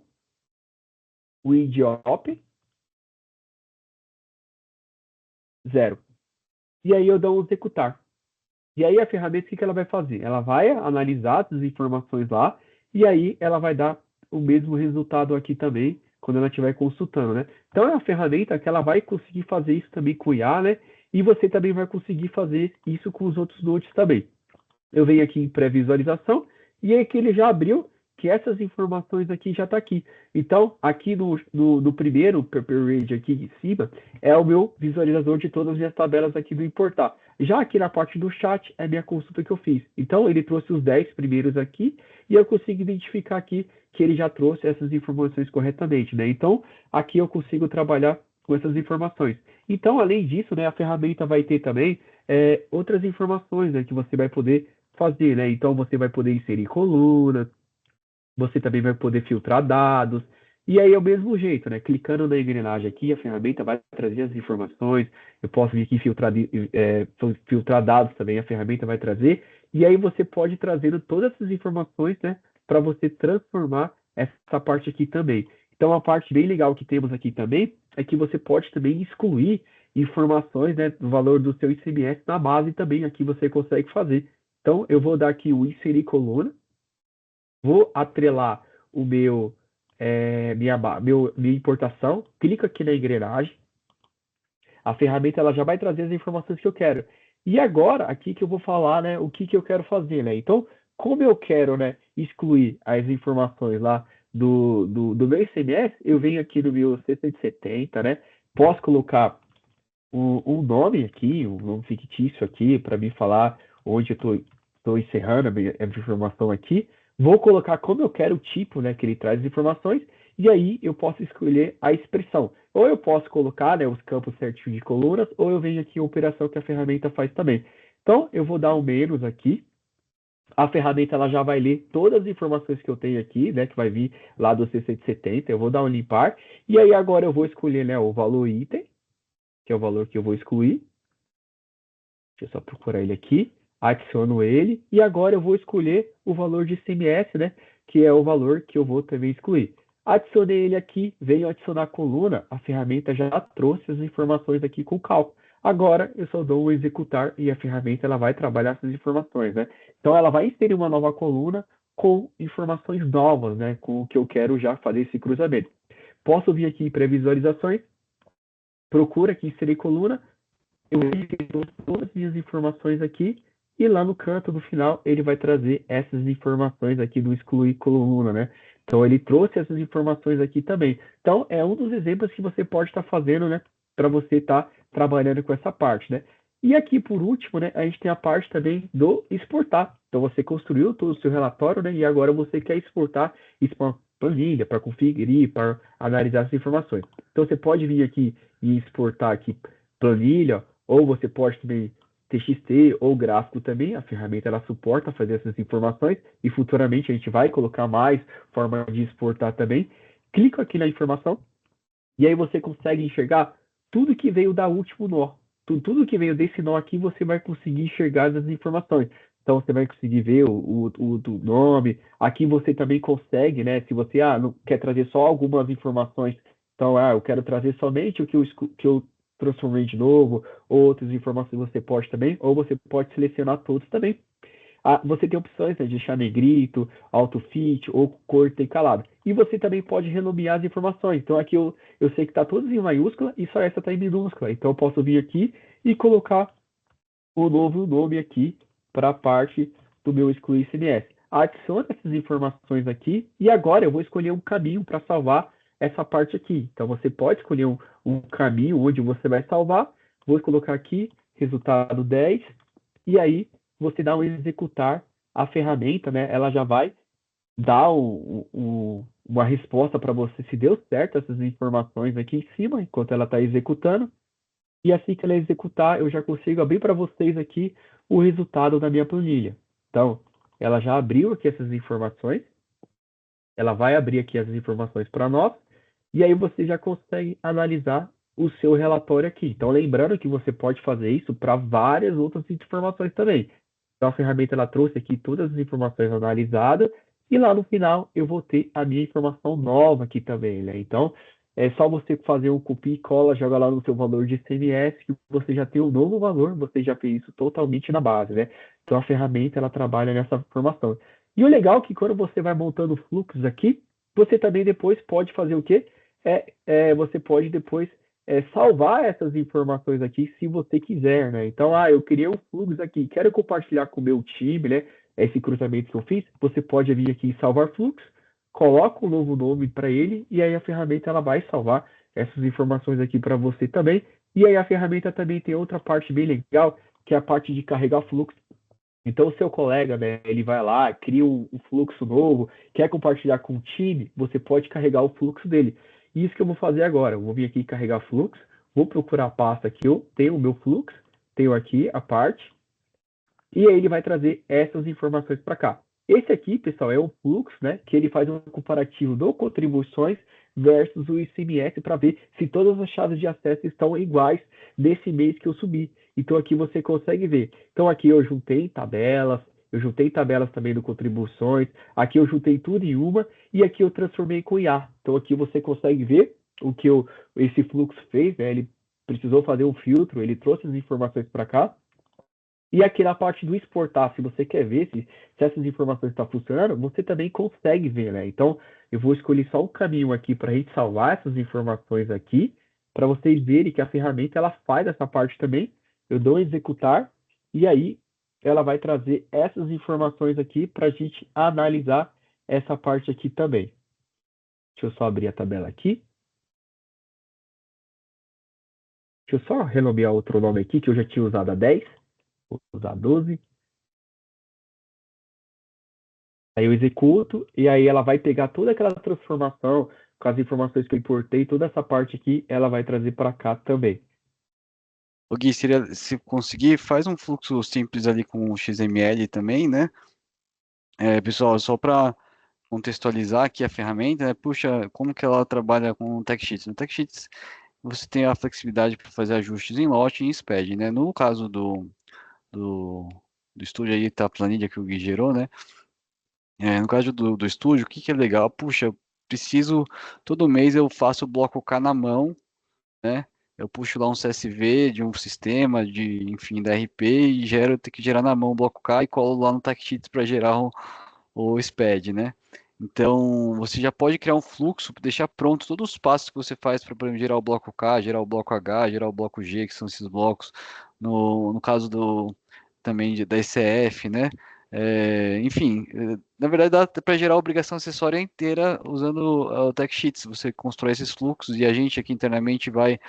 [SPEAKER 7] o IDOP 0. E aí eu dou um executar. E aí a ferramenta, o que ela vai fazer? Ela vai analisar as informações lá e aí ela vai dar o mesmo resultado aqui também quando ela estiver consultando, né? Então é uma ferramenta que ela vai conseguir fazer isso também com o IA, né? E você também vai conseguir fazer isso com os outros nodes também. Eu venho aqui em pré-visualização e aí que ele já abriu que essas informações aqui já está aqui. Então, aqui no primeiro Paper Read aqui em cima, é o meu visualizador de todas as minhas tabelas aqui do importar. Já aqui na parte do chat, é a minha consulta que eu fiz. Então, ele trouxe os 10 primeiros aqui, e eu consigo identificar aqui que ele já trouxe essas informações corretamente, né? Então, aqui eu consigo trabalhar com essas informações. Então, além disso, né, a ferramenta vai ter também outras informações, né, que você vai poder fazer, né? Então, você vai poder inserir colunas, você também vai poder filtrar dados, e aí é o mesmo jeito, né? Clicando na engrenagem aqui, a ferramenta vai trazer as informações, eu posso vir aqui filtrar dados também, a ferramenta vai trazer, e aí você pode ir trazendo todas essas informações, né? Para você transformar essa parte aqui também. Então, a parte bem legal que temos aqui também é que você pode também excluir informações, né, do valor do seu ICMS na base também, aqui você consegue fazer. Então, eu vou dar aqui o inserir coluna, vou atrelar o minha importação, clico aqui na engrenagem, a ferramenta ela já vai trazer as informações que eu quero. E agora, aqui que eu vou falar, né, o que eu quero fazer, né? Então, como eu quero, né, excluir as informações lá do meu ICMS, eu venho aqui no meu C170, né? Posso colocar um nome aqui, um nome fictício aqui, para me falar onde eu estou encerrando a minha informação aqui. Vou colocar como eu quero o tipo, né, que ele traz as informações, e aí eu posso escolher a expressão. Ou eu posso colocar, né, os campos certinhos de colunas, ou eu venho aqui a operação que a ferramenta faz também. Então, eu vou dar um menos aqui. A ferramenta ela já vai ler todas as informações que eu tenho aqui, né, que vai vir lá do C170. Eu vou dar um limpar, e aí agora eu vou escolher, né, o valor item, que é o valor que eu vou excluir. Deixa eu só procurar ele aqui. Adiciono ele. E agora eu vou escolher o valor de ICMS, né? Que é o valor que eu vou também excluir. Adicionei ele aqui, venho adicionar a coluna. A ferramenta já trouxe as informações aqui com o cálculo. Agora eu só dou o executar e a ferramenta ela vai trabalhar essas informações, né? Então ela vai inserir uma nova coluna com informações novas, né? Com o que eu quero já fazer esse cruzamento. Posso vir aqui em pré-visualizações, procura aqui inserir coluna, eu vejo todas as minhas informações aqui e lá no canto do final ele vai trazer essas informações aqui do excluir coluna, né? Então ele trouxe essas informações aqui também. Então é um dos exemplos que você pode estar fazendo, né? Para você estar trabalhando com essa parte, né? E aqui por último, né? A gente tem a parte também do exportar. Então você construiu todo o seu relatório, né? E agora você quer exportar isso para uma planilha, para conferir, para analisar as informações. Então você pode vir aqui e exportar aqui planilha, ou você pode também TXT ou gráfico também, a ferramenta ela suporta fazer essas informações e futuramente a gente vai colocar mais forma de exportar também. clicam aqui na informação, e aí você consegue enxergar tudo que veio da último nó. Tudo que veio desse nó aqui, você vai conseguir enxergar as informações. Então, você vai conseguir ver o nome. Aqui você também consegue, né? Se você não quer trazer só algumas informações, então, eu quero trazer somente o que eu transformei de novo, outras informações você pode também, ou você pode selecionar todos também. Você tem opções, né, de deixar negrito, auto-fit ou cor intercalada. E você também pode renomear as informações. Então aqui eu sei que está todas em maiúscula e só essa está em minúscula. Então eu posso vir aqui e colocar o novo nome aqui para a parte do meu excluir CMS. Adicione essas informações aqui e agora eu vou escolher um caminho para salvar essa parte aqui. Então você pode escolher um caminho onde você vai salvar. Vou colocar aqui resultado 10 e aí você dá um executar a ferramenta, né? Ela já vai dar uma resposta para você se deu certo essas informações aqui em cima, enquanto ela está executando. E assim que ela executar, eu já consigo abrir para vocês aqui o resultado da minha planilha. Então, ela já abriu aqui essas informações. Ela vai abrir aqui as informações para nós. E aí você já consegue analisar o seu relatório aqui. Então, lembrando que você pode fazer isso para várias outras informações também. Então, a ferramenta ela trouxe aqui todas as informações analisadas e lá no final eu vou ter a minha informação nova aqui também, né? Então, é só você fazer um copia e cola, joga lá no seu valor de CMS que você já tem o novo valor, você já fez isso totalmente na base, né? Então, a ferramenta ela trabalha nessa informação. E o legal é que quando você vai montando fluxos aqui, você também depois pode fazer o quê? Você pode depois salvar essas informações aqui se você quiser, né? Então, eu criei um fluxo aqui, quero compartilhar com o meu time, né? Esse cruzamento que eu fiz, você pode vir aqui em salvar fluxo, coloca um novo nome para ele e aí a ferramenta ela vai salvar essas informações aqui para você também. E aí a ferramenta também tem outra parte bem legal, que é a parte de carregar fluxo. Então, o seu colega, né, ele vai lá, cria um fluxo novo, quer compartilhar com o time, você pode carregar o fluxo dele. E isso que eu vou fazer agora. Eu vou vir aqui carregar fluxo, vou procurar a pasta que eu tenho o meu fluxo, tenho aqui a parte, e aí ele vai trazer essas informações para cá. Esse aqui, pessoal, é o fluxo, né, que ele faz um comparativo do contribuições versus o ICMS para ver se todas as chaves de acesso estão iguais nesse mês que eu subi. Então aqui você consegue ver. Então aqui eu juntei tabelas também do contribuições, aqui eu juntei tudo em uma e aqui eu transformei com IA. Então aqui você consegue ver o que esse fluxo fez, né? Ele precisou fazer um filtro, ele trouxe as informações para cá. E aqui na parte do exportar, se você quer ver se essas informações estão funcionando, você também consegue ver, né? Então, eu vou escolher só um caminho aqui para a gente salvar essas informações aqui, para vocês verem que a ferramenta ela faz essa parte também. Eu dou executar e aí ela vai trazer essas informações aqui para a gente analisar essa parte aqui também. Deixa eu só abrir a tabela aqui. Deixa eu só renomear outro nome aqui, que eu já tinha usado a 10. Vou usar 12. Aí eu executo e aí ela vai pegar toda aquela transformação com as informações que eu importei, toda essa parte aqui, ela vai trazer para cá também.
[SPEAKER 1] O Gui, se conseguir, faz um fluxo simples ali com o XML também, né? Pessoal, só para contextualizar aqui a ferramenta, né? Puxa, como que ela trabalha com o TechSheets? No TechSheets, você tem a flexibilidade para fazer ajustes em lote e em SPED, né? No caso do estúdio aí, tá a planilha que o Gui gerou, né? No caso do estúdio, o que é legal? Puxa, todo mês eu faço o bloco K na mão, né? Eu puxo lá um CSV de um sistema, enfim, da RP e tenho que gerar na mão o bloco K e colo lá no TechSheets para gerar o SPED, né? Então, você já pode criar um fluxo, deixar pronto todos os passos que você faz para gerar o bloco K, gerar o bloco H, gerar o bloco G, que são esses blocos, no caso também da ECF, né? Enfim, na verdade dá para gerar a obrigação acessória inteira usando o TechSheets. Você constrói esses fluxos e a gente aqui internamente vai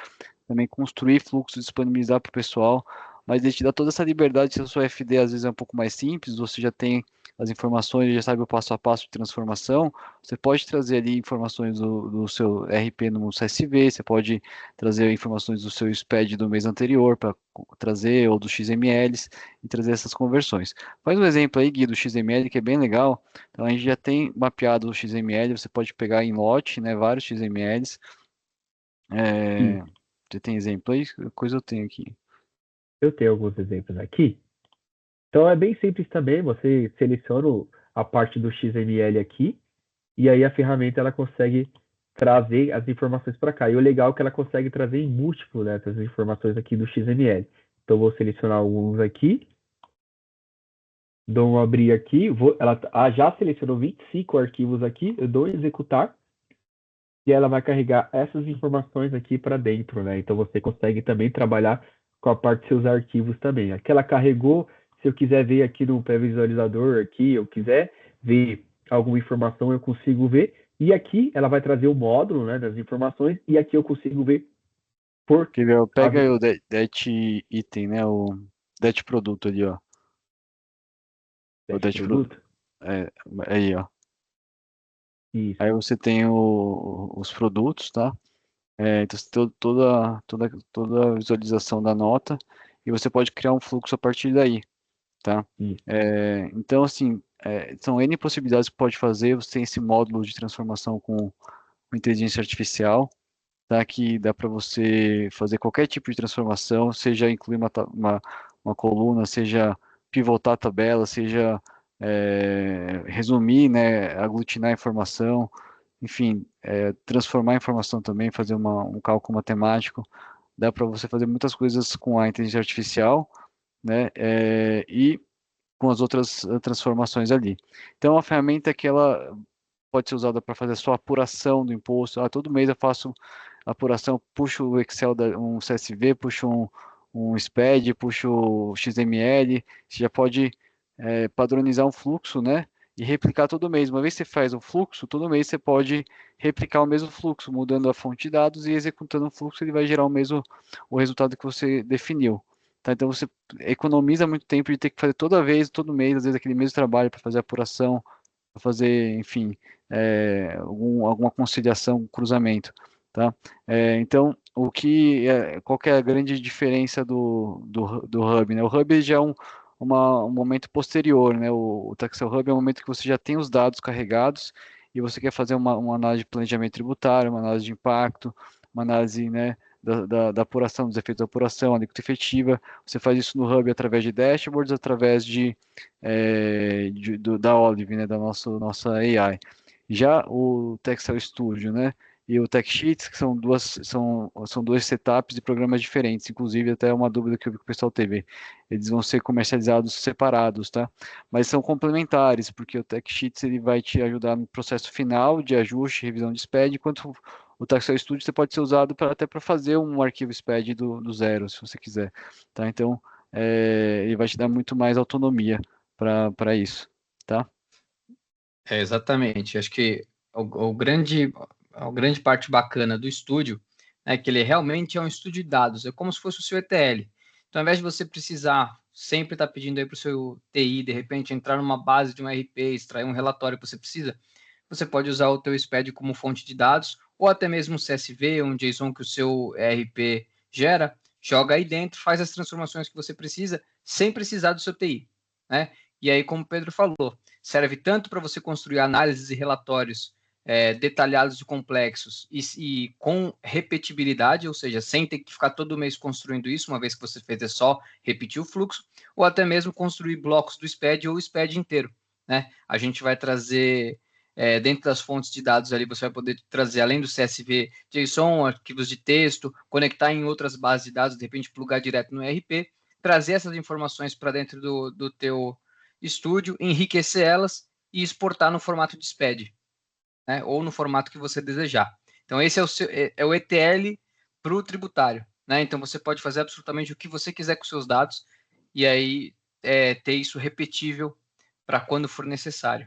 [SPEAKER 1] também construir fluxos, disponibilizar para o pessoal, mas ele te dá toda essa liberdade. Se a sua FD às vezes é um pouco mais simples, você já tem as informações, já sabe o passo a passo de transformação, você pode trazer ali informações do seu RP no CSV, você pode trazer informações do seu SPED do mês anterior para trazer, ou dos XMLs, e trazer essas conversões. Faz um exemplo aí, Gui, do XML, que é bem legal. Então, a gente já tem mapeado o XML, você pode pegar em lote, né, vários XMLs. Você tem exemplo aí? Que coisa eu tenho aqui.
[SPEAKER 7] Eu tenho alguns exemplos aqui. Então é bem simples também, você seleciona a parte do XML aqui, e aí a ferramenta ela consegue trazer as informações para cá. E o legal é que ela consegue trazer em múltiplo, né, essas informações aqui do XML. Então vou selecionar alguns aqui, dou um abrir aqui, ela já selecionou 25 arquivos aqui, eu dou em executar, e ela vai carregar essas informações aqui para dentro, né? Então você consegue também trabalhar com a parte de seus arquivos também. Aqui ela carregou, se eu quiser ver aqui no pré-visualizador, aqui, eu quiser ver alguma informação, eu consigo ver. E aqui ela vai trazer o módulo, né, das informações, e aqui eu consigo ver por...
[SPEAKER 1] Pega aí o det item, né, o det produto ali, ó. O det produto. Aí, ó.
[SPEAKER 7] Isso.
[SPEAKER 1] Aí você tem os produtos, tá? Então você tem toda a visualização da nota e você pode criar um fluxo a partir daí, tá? Então, assim, são N possibilidades que pode fazer. Você tem esse módulo de transformação com inteligência artificial, tá? Que dá para você fazer qualquer tipo de transformação, seja incluir uma coluna, seja pivotar a tabela, seja resumir, né, aglutinar a informação, enfim, transformar a informação também, fazer um cálculo matemático. Dá para você fazer muitas coisas com a inteligência artificial, né, e com as outras transformações ali. Então, a ferramenta que ela pode ser usada para fazer a sua apuração do imposto. Todo mês eu faço apuração, puxo o Excel, um CSV, puxo um SPED, puxo o XML. Você já pode padronizar um fluxo, né? E replicar todo mês. Uma vez que você faz o fluxo, todo mês você pode replicar o mesmo fluxo, mudando a fonte de dados e executando o fluxo, ele vai gerar o resultado que você definiu. Tá? Então você economiza muito tempo de ter que fazer toda vez, todo mês, às vezes aquele mesmo trabalho para fazer apuração, para fazer, enfim, alguma conciliação, cruzamento, tá? Então, qual que é a grande diferença do Hub, né? O Hub já é um momento posterior, né? O Taxel Hub é um momento que você já tem os dados carregados e você quer fazer uma análise de planejamento tributário, uma análise de impacto, uma análise, né, da apuração, dos efeitos da apuração, a alíquota efetiva. Você faz isso no Hub através de dashboards, através da Olive, né, da nossa AI. Já o Taxel Studio, né, e o TechSheets, que são dois setups de programas diferentes, inclusive até uma dúvida que o pessoal teve. Eles vão ser comercializados separados, tá? Mas são complementares, porque o TechSheets ele vai te ajudar no processo final de ajuste, revisão de SPED, enquanto o Taxel Studio você pode ser usado até para fazer um arquivo SPED do zero, se você quiser, tá? Então, ele vai te dar muito mais autonomia para isso, tá?
[SPEAKER 4] Exatamente. Acho que a grande parte bacana do estúdio é que ele realmente é um estúdio de dados, é como se fosse o seu ETL. Então, ao invés de você precisar sempre estar pedindo aí para o seu TI, de repente, entrar numa base de um RP, extrair um relatório que você precisa, você pode usar o teu SPED como fonte de dados, ou até mesmo um CSV, um JSON que o seu ERP gera, joga aí dentro, faz as transformações que você precisa, sem precisar do seu TI, né? E aí, como o Pedro falou, serve tanto para você construir análises e relatórios detalhados e complexos e com repetibilidade, ou seja, sem ter que ficar todo mês construindo isso, uma vez que você fez é só repetir o fluxo, ou até mesmo construir blocos do SPED ou o SPED inteiro, né? A gente vai trazer dentro das fontes de dados ali, você vai poder trazer, além do CSV, JSON, arquivos de texto, conectar em outras bases de dados, de repente plugar direto no ERP, trazer essas informações para dentro do teu estúdio, enriquecer elas e exportar no formato de SPED, né? Ou no formato que você desejar. Então, esse é o ETL para o tributário, né? Então, você pode fazer absolutamente o que você quiser com seus dados e aí ter isso repetível para quando for necessário.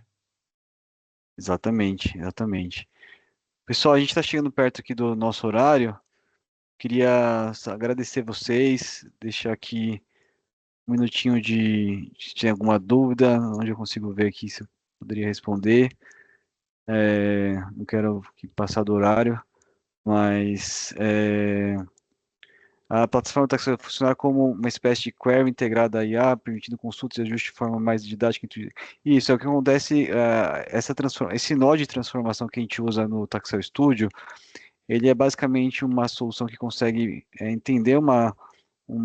[SPEAKER 1] Exatamente. Pessoal, a gente está chegando perto aqui do nosso horário. Queria agradecer vocês, deixar aqui um minutinho se tem alguma dúvida, onde eu consigo ver aqui se eu poderia responder. Não quero passar do horário, mas a plataforma está vai funcionar como uma espécie de query integrada à IA, permitindo consultas e ajustes de forma mais didática. Isso é o que acontece, esse nó de transformação que a gente usa no Taxel Studio, ele é basicamente uma solução que consegue entender uma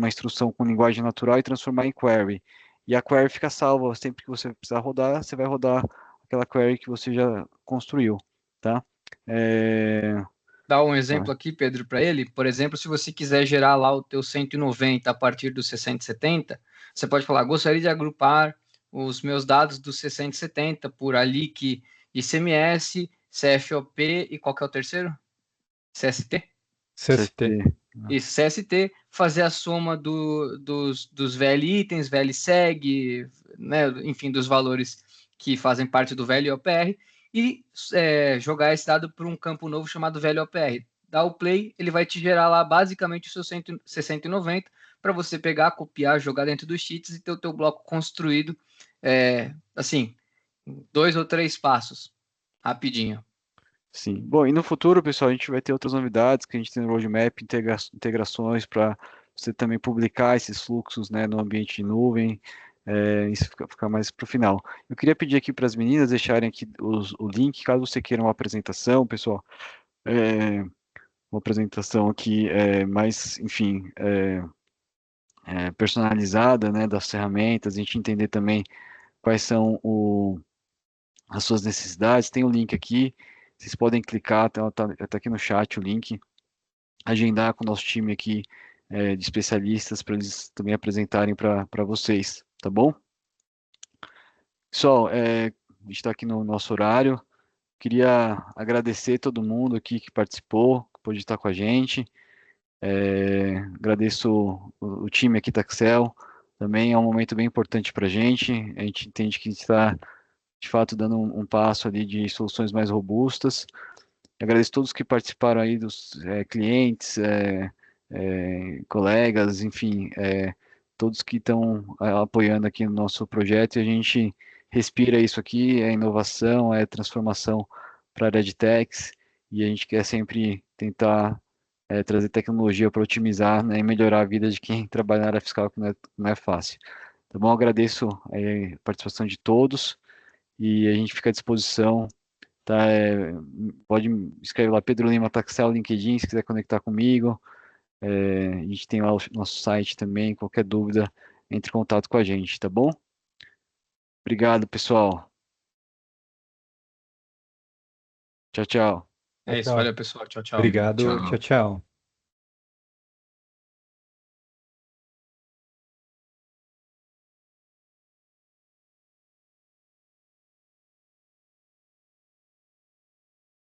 [SPEAKER 1] instrução com linguagem natural e transformar em query. E a query fica salva, sempre que você precisar rodar, você vai rodar aquela query que você já construiu, tá?
[SPEAKER 4] Dá um exemplo aqui, Pedro, para ele. Por exemplo, se você quiser gerar lá o teu 190 a partir do 670, você pode falar, gostaria de agrupar os meus dados do 670 por ALIC, ICMS, CFOP e qual que é o terceiro? CST?
[SPEAKER 3] CST.
[SPEAKER 4] Isso, CST, fazer a soma dos VL itens, VL seg, né, enfim, dos valores que fazem parte do VL OPR, e jogar esse dado para um campo novo chamado VL OPR. Dá o play, ele vai te gerar lá basicamente o seu 690 para você pegar, copiar, jogar dentro dos cheats e ter o teu bloco construído, assim, 2 ou 3 passos, rapidinho.
[SPEAKER 1] Sim. Bom, e no futuro, pessoal, a gente vai ter outras novidades que a gente tem no roadmap, integrações para você também publicar esses fluxos, né, no ambiente de nuvem. Isso fica mais para o final. Eu queria pedir aqui para as meninas deixarem aqui o link, caso você queira uma apresentação, pessoal. Uma apresentação aqui mais, enfim, personalizada, né, das ferramentas, a gente entender também quais são as suas necessidades. Tem o link aqui. Vocês podem clicar, tá aqui no chat o link, agendar com o nosso time aqui de especialistas para eles também apresentarem para vocês, tá bom? Pessoal, a gente está aqui no nosso horário. Queria agradecer todo mundo aqui que participou, que pôde estar com a gente. Agradeço o time aqui da Taxel. Também é um momento bem importante para a gente. A gente entende que está de fato dando um passo ali de soluções mais robustas. Agradeço a todos que participaram aí, dos clientes, colegas, enfim, todos que estão apoiando aqui no nosso projeto, e a gente respira isso aqui, é inovação, é transformação para a área de techs, e a gente quer sempre tentar trazer tecnologia para otimizar, né, e melhorar a vida de quem trabalha na área fiscal, que não é fácil. Tá bom? Agradeço a participação de todos, e a gente fica à disposição, tá? Pode escrever lá Pedro Lima Taxel, LinkedIn, se quiser conectar comigo. A gente tem lá o nosso site também, qualquer dúvida, entre em contato com a gente, tá bom? Obrigado, pessoal. Tchau, tchau.
[SPEAKER 4] É isso,
[SPEAKER 3] Tchau.
[SPEAKER 4] valeu, pessoal. Tchau, tchau.
[SPEAKER 3] Obrigado,
[SPEAKER 6] Tchau.
[SPEAKER 3] tchau, tchau.